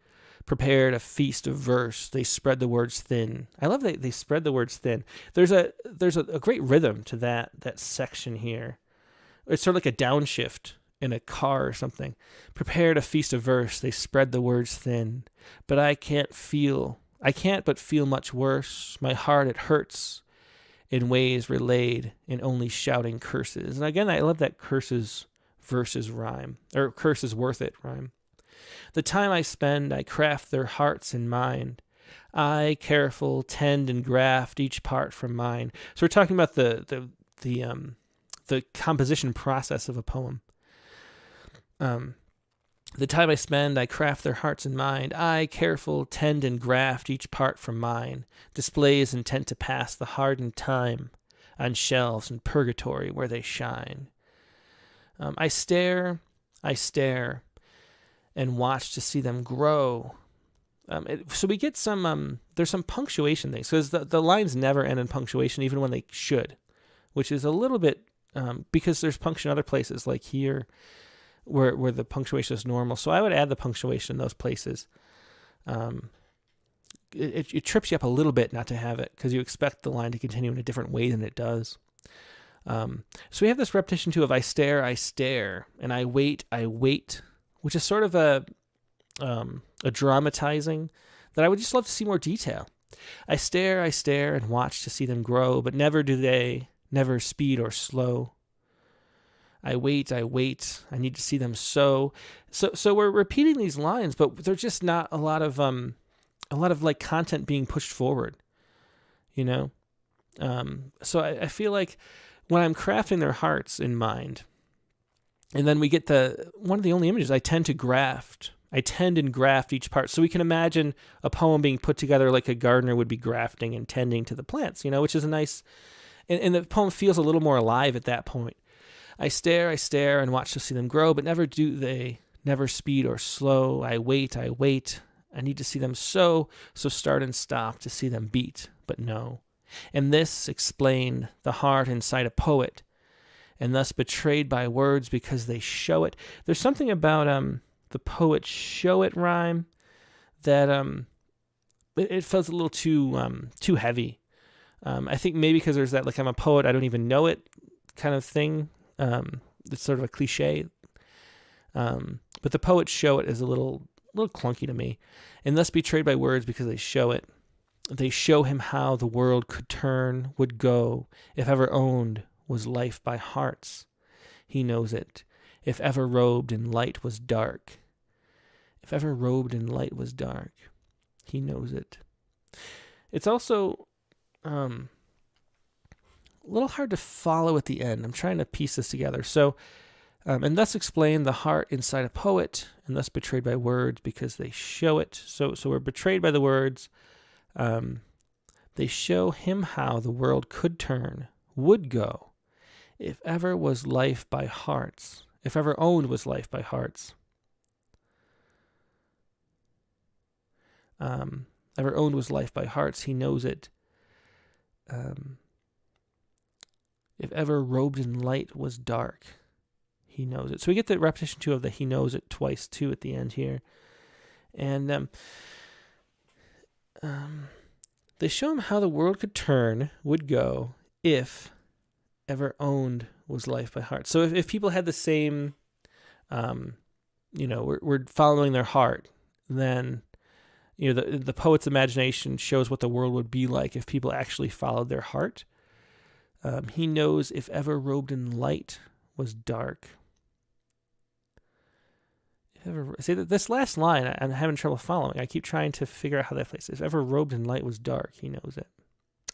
Prepared a feast of verse, they spread the words thin. I love that they spread the words thin. There's a great rhythm to that section here. It's sort of like a downshift in a car or something. Prepared a feast of verse, they spread the words thin. But I can't but feel much worse. My heart, it hurts in ways relayed in only shouting curses. And again, I love that curses versus rhyme, or curses worth it rhyme. The time I spend, I craft their hearts and mind. I, careful, tend and graft each part from mine. So we're talking about the composition process of a poem. The time I spend, I craft their hearts and mind. I, careful, tend and graft each part from mine. Displays intent to pass the hardened time on shelves in purgatory where they shine. I stare, and watch to see them grow. So we get some, there's some punctuation things, because the lines never end in punctuation, even when they should, which is a little bit, because there's punctuation in other places, like here, where the punctuation is normal. So I would add the punctuation in those places. It trips you up a little bit not to have it, because you expect the line to continue in a different way than it does. So we have this repetition too of I stare, and I wait, which is sort of a dramatizing that I would just love to see more detail. I stare, and watch to see them grow, but never speed or slow. I wait, I need to see them sow. So we're repeating these lines, but they're just not a lot of like content being pushed forward, you know? So I feel like when I'm crafting their hearts in mind, and then we get one of the only images, I tend and graft each part. So we can imagine a poem being put together like a gardener would be grafting and tending to the plants, you know, which is a nice, and the poem feels a little more alive at that point. I stare, and watch to see them grow, but never do they, never speed or slow. I wait. I need to see them sow, so start and stop to see them beat, but no. And this explain the heart inside a poet, and thus betrayed by words because they show it. There's something about the poet show it rhyme that it feels a little too heavy. I think maybe because there's that like I'm a poet, I don't even know it kind of thing. It's sort of a cliche. But the poet show it is a little clunky to me. And thus betrayed by words because they show it. They show him how the world could turn, would go, if ever owned was life by hearts. He knows it. If ever robed in light was dark. If ever robed in light was dark. He knows it. It's also a little hard to follow at the end. I'm trying to piece this together. So, and thus explain the heart inside a poet, and thus betrayed by words because they show it. So we're betrayed by the words. They show him how the world could turn, would go, if ever was life by hearts, if ever owned was life by hearts. Ever owned was life by hearts, he knows it. If ever robed in light was dark, he knows it. So we get the repetition too of the he knows it twice too at the end here. And they show him how the world could turn, would go, if ever owned was life by heart. So if people had the same, we're following their heart, then, you know, the poet's imagination shows what the world would be like if people actually followed their heart. He knows if ever robed in light was dark. See, this last line, I'm having trouble following. I keep trying to figure out how that plays. If ever robed in light was dark, he knows it.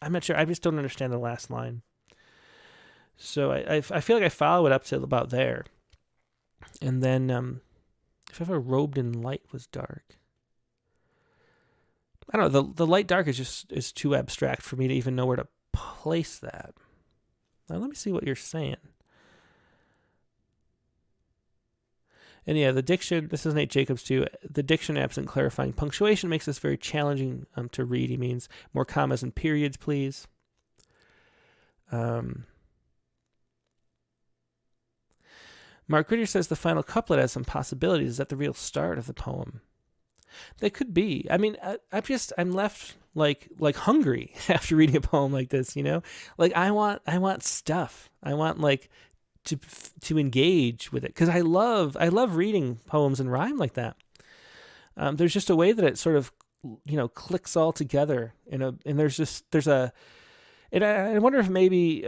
I'm not sure. I just don't understand the last line. So I feel like I follow it up to about there. And then, if ever robed in light was dark. I don't know. The light dark is too abstract for me to even know where to place that. Now, let me see what you're saying. And yeah, the diction, this is Nate Jacobs too, the diction absent clarifying punctuation makes this very challenging to read. He means more commas and periods, please. Mark Gritter says the final couplet has some possibilities. Is that the real start of the poem? That could be. I mean, I'm left like hungry after reading a poem like this, you know? Like I want stuff. I want like to engage with it, because I love reading poems in rhyme like that. There's just a way that it sort of, you know, clicks all together and I wonder if maybe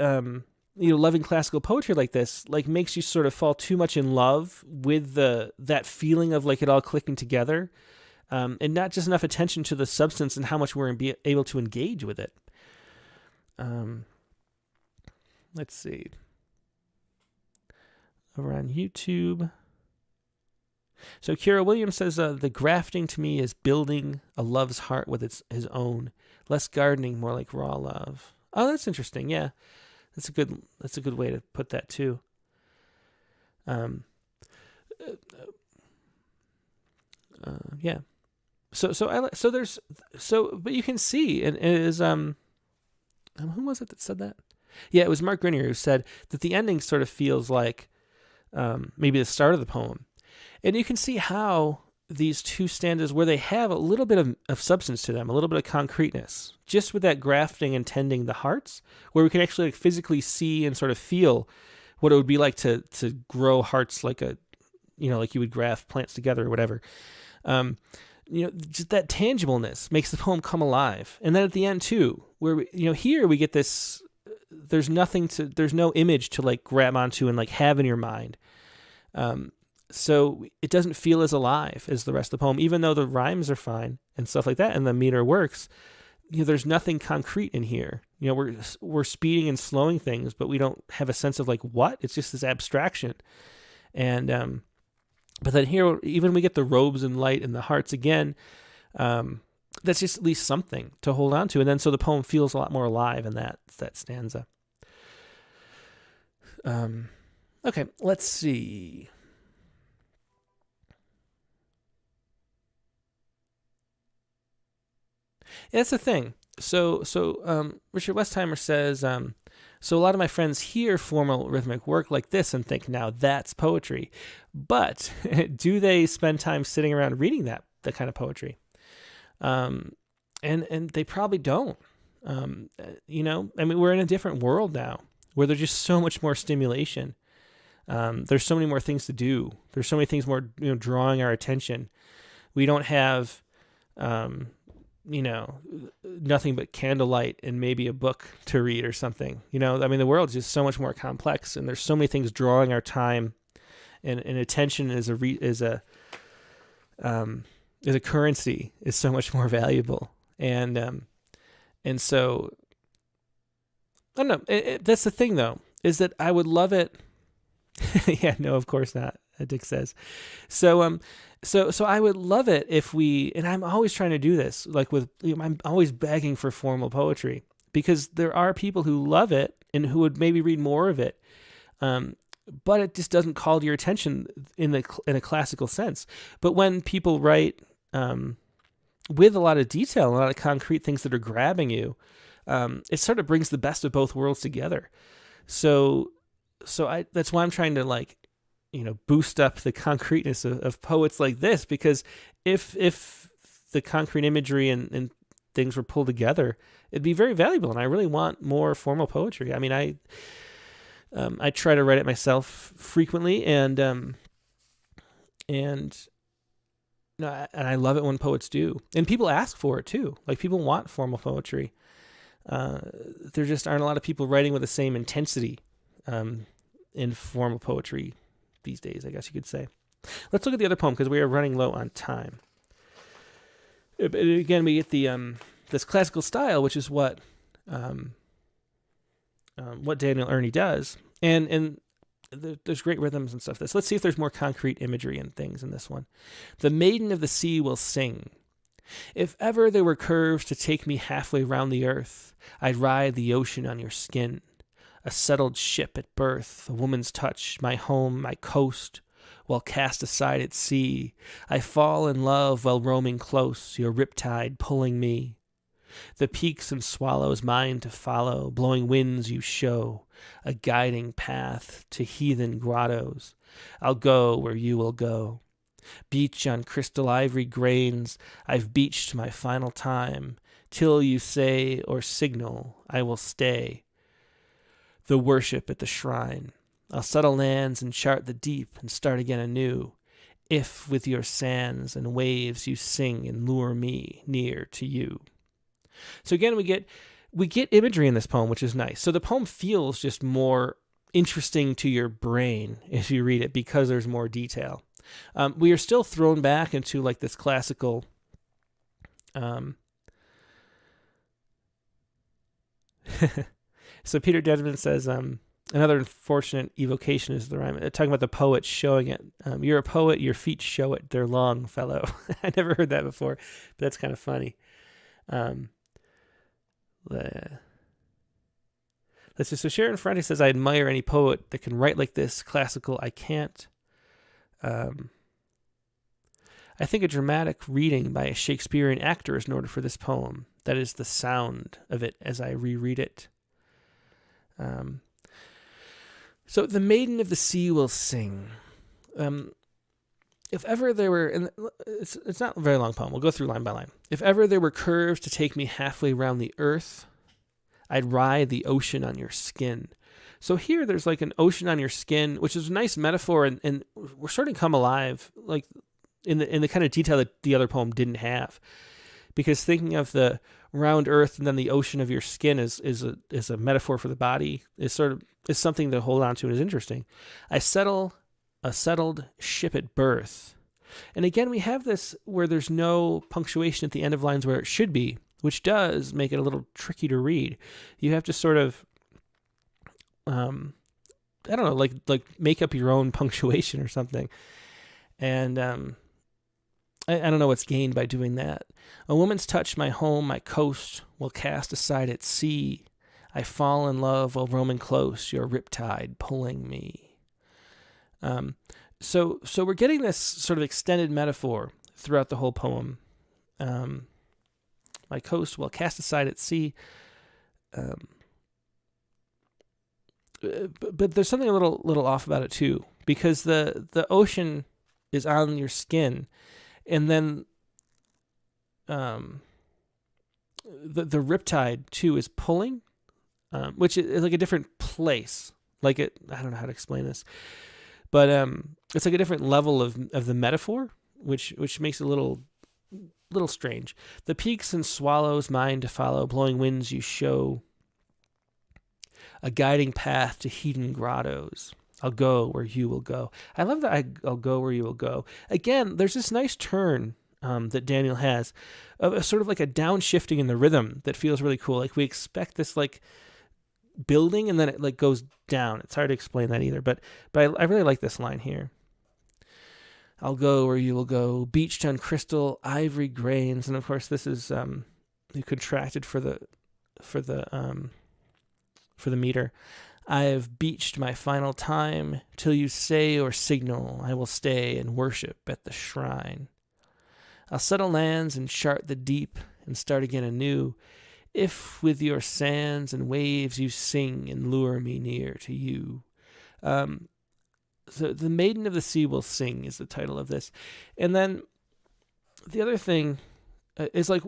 loving classical poetry like this like makes you sort of fall too much in love with that feeling of like it all clicking together, and not just enough attention to the substance and how much we're able to engage with it. Let's see. Over on YouTube. So Kira Williams says, the grafting to me is building a love's heart with his own. Less gardening, more like raw love. Oh, that's interesting. Yeah. That's a good way to put that too. Yeah. But you can see, and it is, who was it that said that? Yeah, it was Mark Grenier who said that the ending sort of feels like, maybe the start of the poem. And you can see how these two stanzas, where they have a little bit of substance to them, a little bit of concreteness, just with that grafting and tending the hearts, where we can actually like physically see and sort of feel what it would be like to grow hearts like like you would graft plants together or whatever. Just that tangibleness makes the poem come alive. And then at the end too, where here we get this there's no image to like grab onto and like have in your mind. So it doesn't feel as alive as the rest of the poem, even though the rhymes are fine and stuff like that, and the meter works. There's nothing concrete in here. We're speeding and slowing things, but we don't have a sense of like what. It's just this abstraction. And but then here, even we get the robes and light and the hearts again. That's just at least something to hold on to, and then so the poem feels a lot more alive in that stanza. Okay, let's see. Yeah, that's the thing. So Richard Westheimer says, so a lot of my friends hear formal rhythmic work like this and think, now that's poetry. But do they spend time sitting around reading that kind of poetry? And they probably don't. We're in a different world now where there's just so much more stimulation. There's so many more things to do. There's so many things more, drawing our attention. We don't have, nothing but candlelight and maybe a book to read or something. The world's just so much more complex, and there's so many things drawing our time, and attention is a currency, is so much more valuable. And so I don't know. That's the thing, though, is that I would love it. Yeah, no, of course not, Dick says. So I would love it if we, and I'm always trying to do this, like I'm always begging for formal poetry, because there are people who love it and who would maybe read more of it. But it just doesn't call to your attention in a classical sense. But when people write with a lot of detail, a lot of concrete things that are grabbing you, it sort of brings the best of both worlds together. So that's why I'm trying to boost up the concreteness of poets like this, because if the concrete imagery and things were pulled together, it'd be very valuable. And I really want more formal poetry. I mean, I try to write it myself frequently, and I love it when poets do, and people ask for it too. Like, people want formal poetry. There just aren't a lot of people writing with the same intensity in formal poetry these days, I guess you could say. Let's look at the other poem, because we are running low on time. Again, we get the this classical style, which is what Daniel Erny does, and there's great rhythms and stuff. Let's see if there's more concrete imagery and things in this one. The maiden of the sea will sing. If ever there were curves to take me halfway round the earth, I'd ride the ocean on your skin. A settled ship at birth, a woman's touch, my home, my coast, while cast aside at sea. I fall in love while roaming close, your riptide pulling me. The peaks and swallows mine to follow, blowing winds you show, a guiding path to heathen grottos. I'll go where you will go. Beach on crystal ivory grains, I've beached my final time. Till you say or signal, I will stay. The worship at the shrine. I'll settle lands and chart the deep and start again anew. If with your sands and waves you sing and lure me near to you. So again, we get imagery in this poem, which is nice. So the poem feels just more interesting to your brain if you read it, because there's more detail. We are still thrown back into like this classical So Peter Dedman says, another unfortunate evocation is the rhyme. Talking about the poet showing it. You're a poet, your feet show it. They're long, fellow. I never heard that before, but that's kind of funny. Let's see. So Sharon Ferranti says, I admire any poet that can write like this. Classical, I can't. I think a dramatic reading by a Shakespearean actor is in order for this poem. That is the sound of it as I reread it. So the maiden of the sea will sing. If ever there were, and it's not a very long poem, we'll go through line by line. If ever there were curves to take me halfway round the earth, I'd ride the ocean on your skin. So here there's like an ocean on your skin, which is a nice metaphor, and we're starting to come alive, like in the kind of detail that the other poem didn't have. because thinking of the round earth and then the ocean of your skin is a metaphor for the body is something to hold on to and is interesting. I settle a settled ship at birth. And again, we have this where there's no punctuation at the end of lines where it should be, which does make it a little tricky to read. You have to sort of, I don't know, like make up your own punctuation or something. And I don't know what's gained by doing that. A woman's touch my home, my coast, will cast aside at sea. I fall in love while roaming close, your riptide pulling me. So we're getting this sort of extended metaphor throughout the whole poem. My coast will cast aside at sea. But there's something a little off about it too, because the ocean is on your skin, and then the riptide too is pulling, which is like a different place. Like it, I don't know how to explain this, but it's like a different level of the metaphor, which makes it a little strange. The peaks and swallows mine to follow, blowing winds you show, a guiding path to hidden grottos. I'll go where you will go. I love that I'll go where you will go. Again, there's this nice turn that Daniel has, sort of like a downshifting in the rhythm that feels really cool. Like we expect this like building and then it like goes down. It's hard to explain that either, but I really like this line here. I'll go where you will go, beached on crystal ivory grains, and of course this is contracted for the meter. I have beached my final time, till you say or signal, I will stay and worship at the shrine. I'll settle lands and chart the deep and start again anew, if with your sands and waves you sing and lure me near to you. So the Maiden of the Sea will sing is the title of this. And then the other thing is like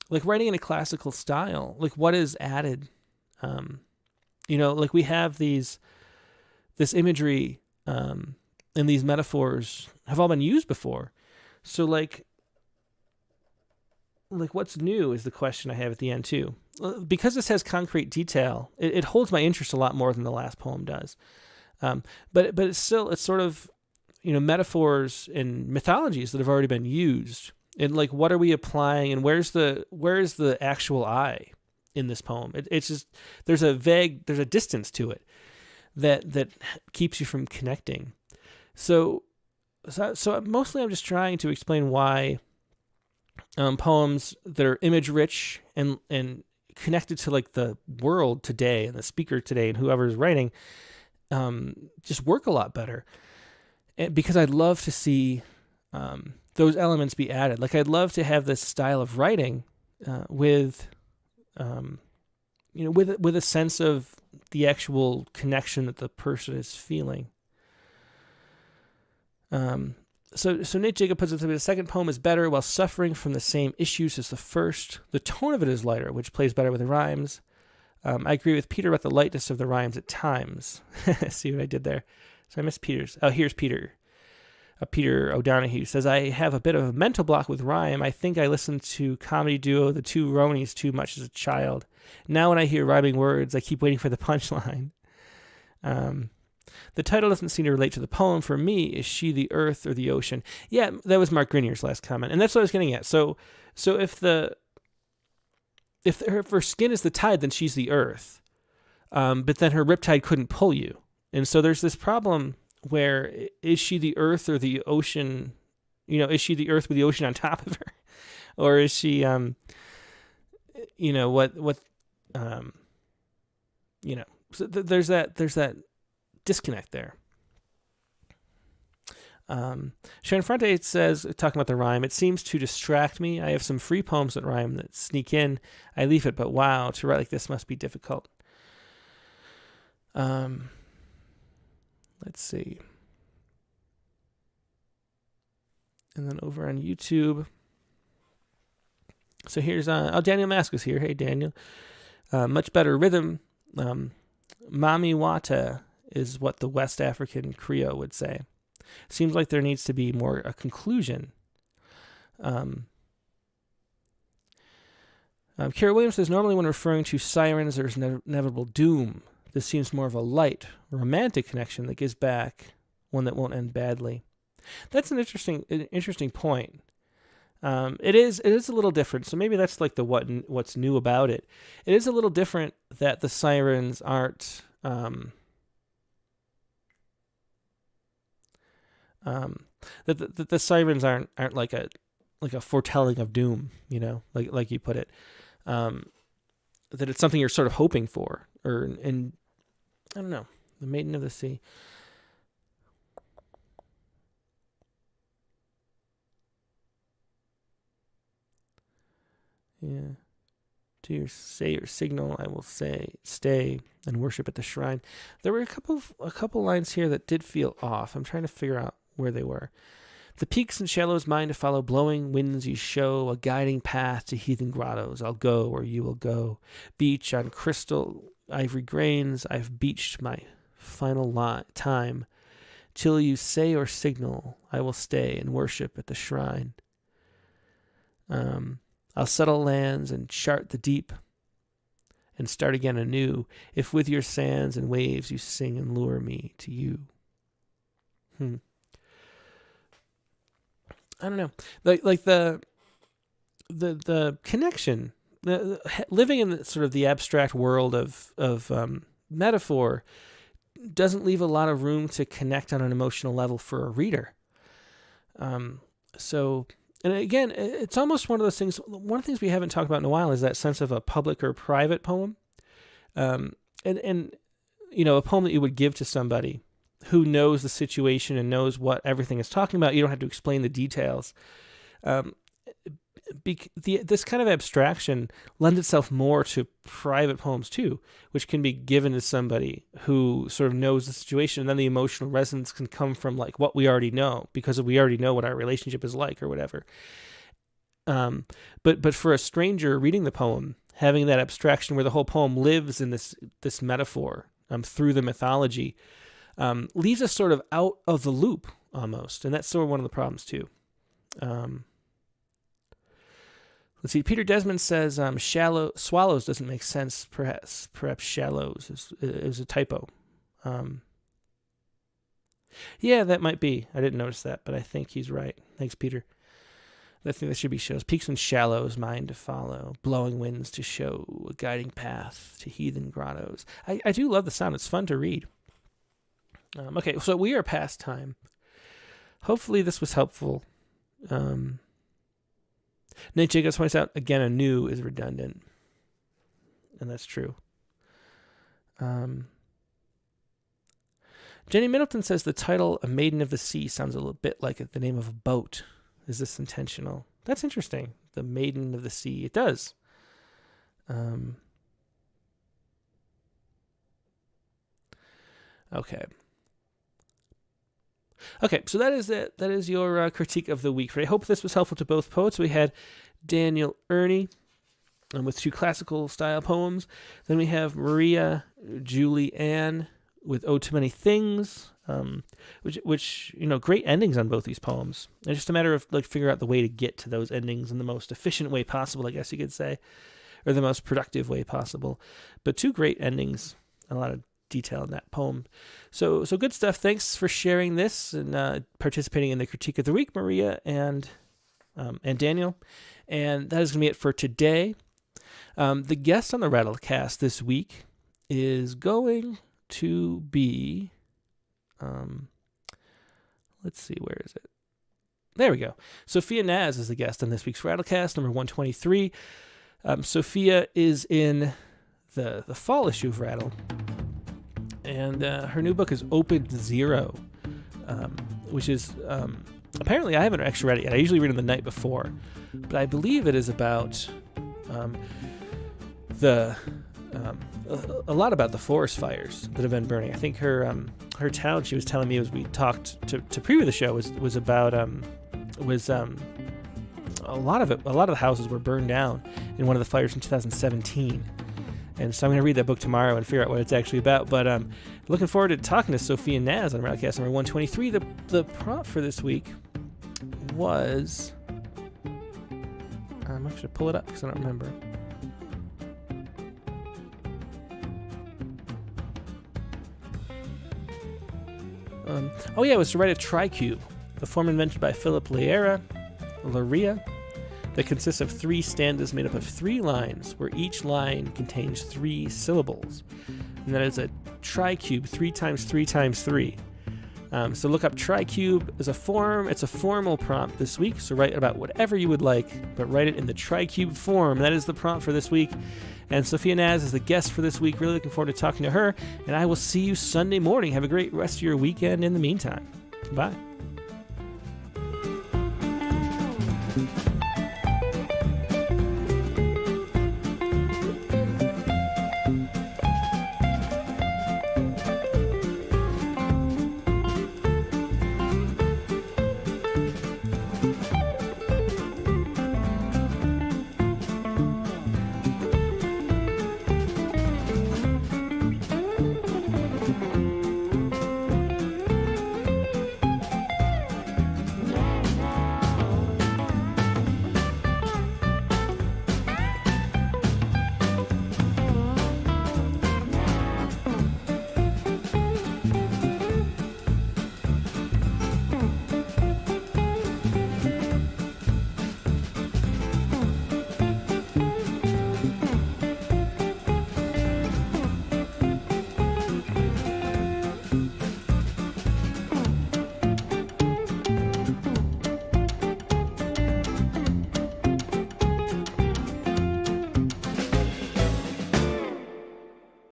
writing in a classical style, like what is added. Like we have this imagery and these metaphors have all been used before. So like what's new is the question I have at the end too. Because this has concrete detail, it holds my interest a lot more than the last poem does. But it's sort of, metaphors and mythologies that have already been used. And like, what are we applying, and where's the actual I in this poem? It's just, there's a distance to it that keeps you from connecting. So mostly I'm just trying to explain why poems that are image rich and connected to like the world today and the speaker today and whoever is writing just work a lot better. Because I'd love to see those elements be added. Like I'd love to have this style of writing with a sense of the actual connection that the person is feeling. So Nate Jacob puts it to me, the second poem is better while suffering from the same issues as the first. The tone of it is lighter, which plays better with the rhymes. I agree with Peter about the lightness of the rhymes at times. See what I did there? So I missed Peter's. Oh, here's Peter. Peter O'Donohue says, I have a bit of a mental block with rhyme. I think I listened to comedy duo The Two Ronies too much as a child. Now when I hear rhyming words, I keep waiting for the punchline. The title doesn't seem to relate to the poem. For me, is she the earth or the ocean? Yeah, that was Mark Grinier's last comment. And that's what I was getting at. So if her skin is the tide, then she's the earth. But then her riptide couldn't pull you. And so there's this problem where, is she the earth or the ocean? Is she the earth with the ocean on top of her? Or is she, so there's that disconnect there. Sharon Fronte says, talking about the rhyme, it seems to distract me. I have some free poems that rhyme that sneak in. I leave it, but wow, to write like this must be difficult. Let's see. And then over on YouTube. So here's Daniel Mask is here. Hey, Daniel. Much better rhythm. Mami Wata is what the West African Creole would say. Seems like there needs to be more a conclusion. Kira Williams says, normally when referring to sirens, there's inevitable doom. This seems more of a light, romantic connection that gives back one that won't end badly. That's an interesting point. It is a little different. So maybe that's like what's new about it. It is a little different that the sirens aren't that the sirens aren't like a foretelling of doom, like you put it. That it's something you're sort of hoping for, and I don't know, the Maiden of the Sea. Yeah. To your signal, I will say, stay and worship at the shrine. There were a couple lines here that did feel off. I'm trying to figure out where they were. The peaks and shallows mine to follow, blowing winds you show, a guiding path to heathen grottos. I'll go where you will go. Beach on crystal ivory grains, I've beached my final time. Till you say or signal, I will stay and worship at the shrine. I'll settle lands and chart the deep and start again anew, if with your sands and waves you sing and lure me to you. I don't know, like the connection, living in sort of the abstract world of metaphor doesn't leave a lot of room to connect on an emotional level for a reader. So, and again, it's almost one of those things. One of the things we haven't talked about in a while is that sense of a public or private poem, and a poem that you would give to somebody who knows the situation and knows what everything is talking about. You don't have to explain the details. This kind of abstraction lends itself more to private poems too, which can be given to somebody who sort of knows the situation, and then the emotional resonance can come from like what we already know, because we already know what our relationship is like or whatever. But for a stranger reading the poem, having that abstraction where the whole poem lives in this metaphor through the mythology, leaves us sort of out of the loop almost, and that's sort of one of the problems too. Let's see. Peter Desmond says swallows doesn't make sense. Perhaps shallows is a typo. Yeah, that might be. I didn't notice that, but I think he's right. Thanks, Peter. I think that should be shows. Peaks and shallows, mine to follow. Blowing winds to show, a guiding path to heathen grottos. I do love the sound. It's fun to read. Okay, so we are past time. Hopefully this was helpful. Nate Jacobs points out, again, anew is redundant. And that's true. Jenny Middleton says the title, A Maiden of the Sea, sounds a little bit like the name of a boat. Is this intentional? That's interesting. The Maiden of the Sea. It does. Okay. Okay, so that is it. That is your critique of the week. I hope this was helpful to both poets. We had Daniel Erny with 2 classical style poems. Then we have Maria Julie Ann with Oh Too Many Things, which great endings on both these poems. It's just a matter of figure out the way to get to those endings in the most efficient way possible, I guess you could say, or the most productive way possible. But 2 great endings, a lot of detail in that poem. So good stuff. Thanks for sharing this and participating in the critique of the week, Maria and Daniel. And that is going to be it for today. The guest on the Rattlecast this week is going to be, let's see, where is it? There we go. Sophia Naz is the guest on this week's Rattlecast, number 123. Sophia is in the fall issue of Rattle. And her new book is Open Zero, which is, apparently I haven't actually read it yet. I usually read it the night before. But I believe it is about a lot about the forest fires that have been burning. I think her town, she was telling me as we talked to preview the show, was about a lot of the houses were burned down in one of the fires in 2017. And so I'm going to read that book tomorrow and figure out what it's actually about. But looking forward to talking to Sophia Naz on Rattlecast number 123. The prompt for this week was... I should pull it up because I don't remember. Oh yeah, it was to write a tricube, the form invented by Philip Larea, that consists of 3 stanzas made up of 3 lines, where each line contains 3 syllables. And that is a tricube, 3 times 3 times 3. So look up tricube as a form. It's a formal prompt this week, so write about whatever you would like, but write it in the tricube form. That is the prompt for this week. And Sophia Naz is the guest for this week. Really looking forward to talking to her, and I will see you Sunday morning. Have a great rest of your weekend in the meantime. Bye.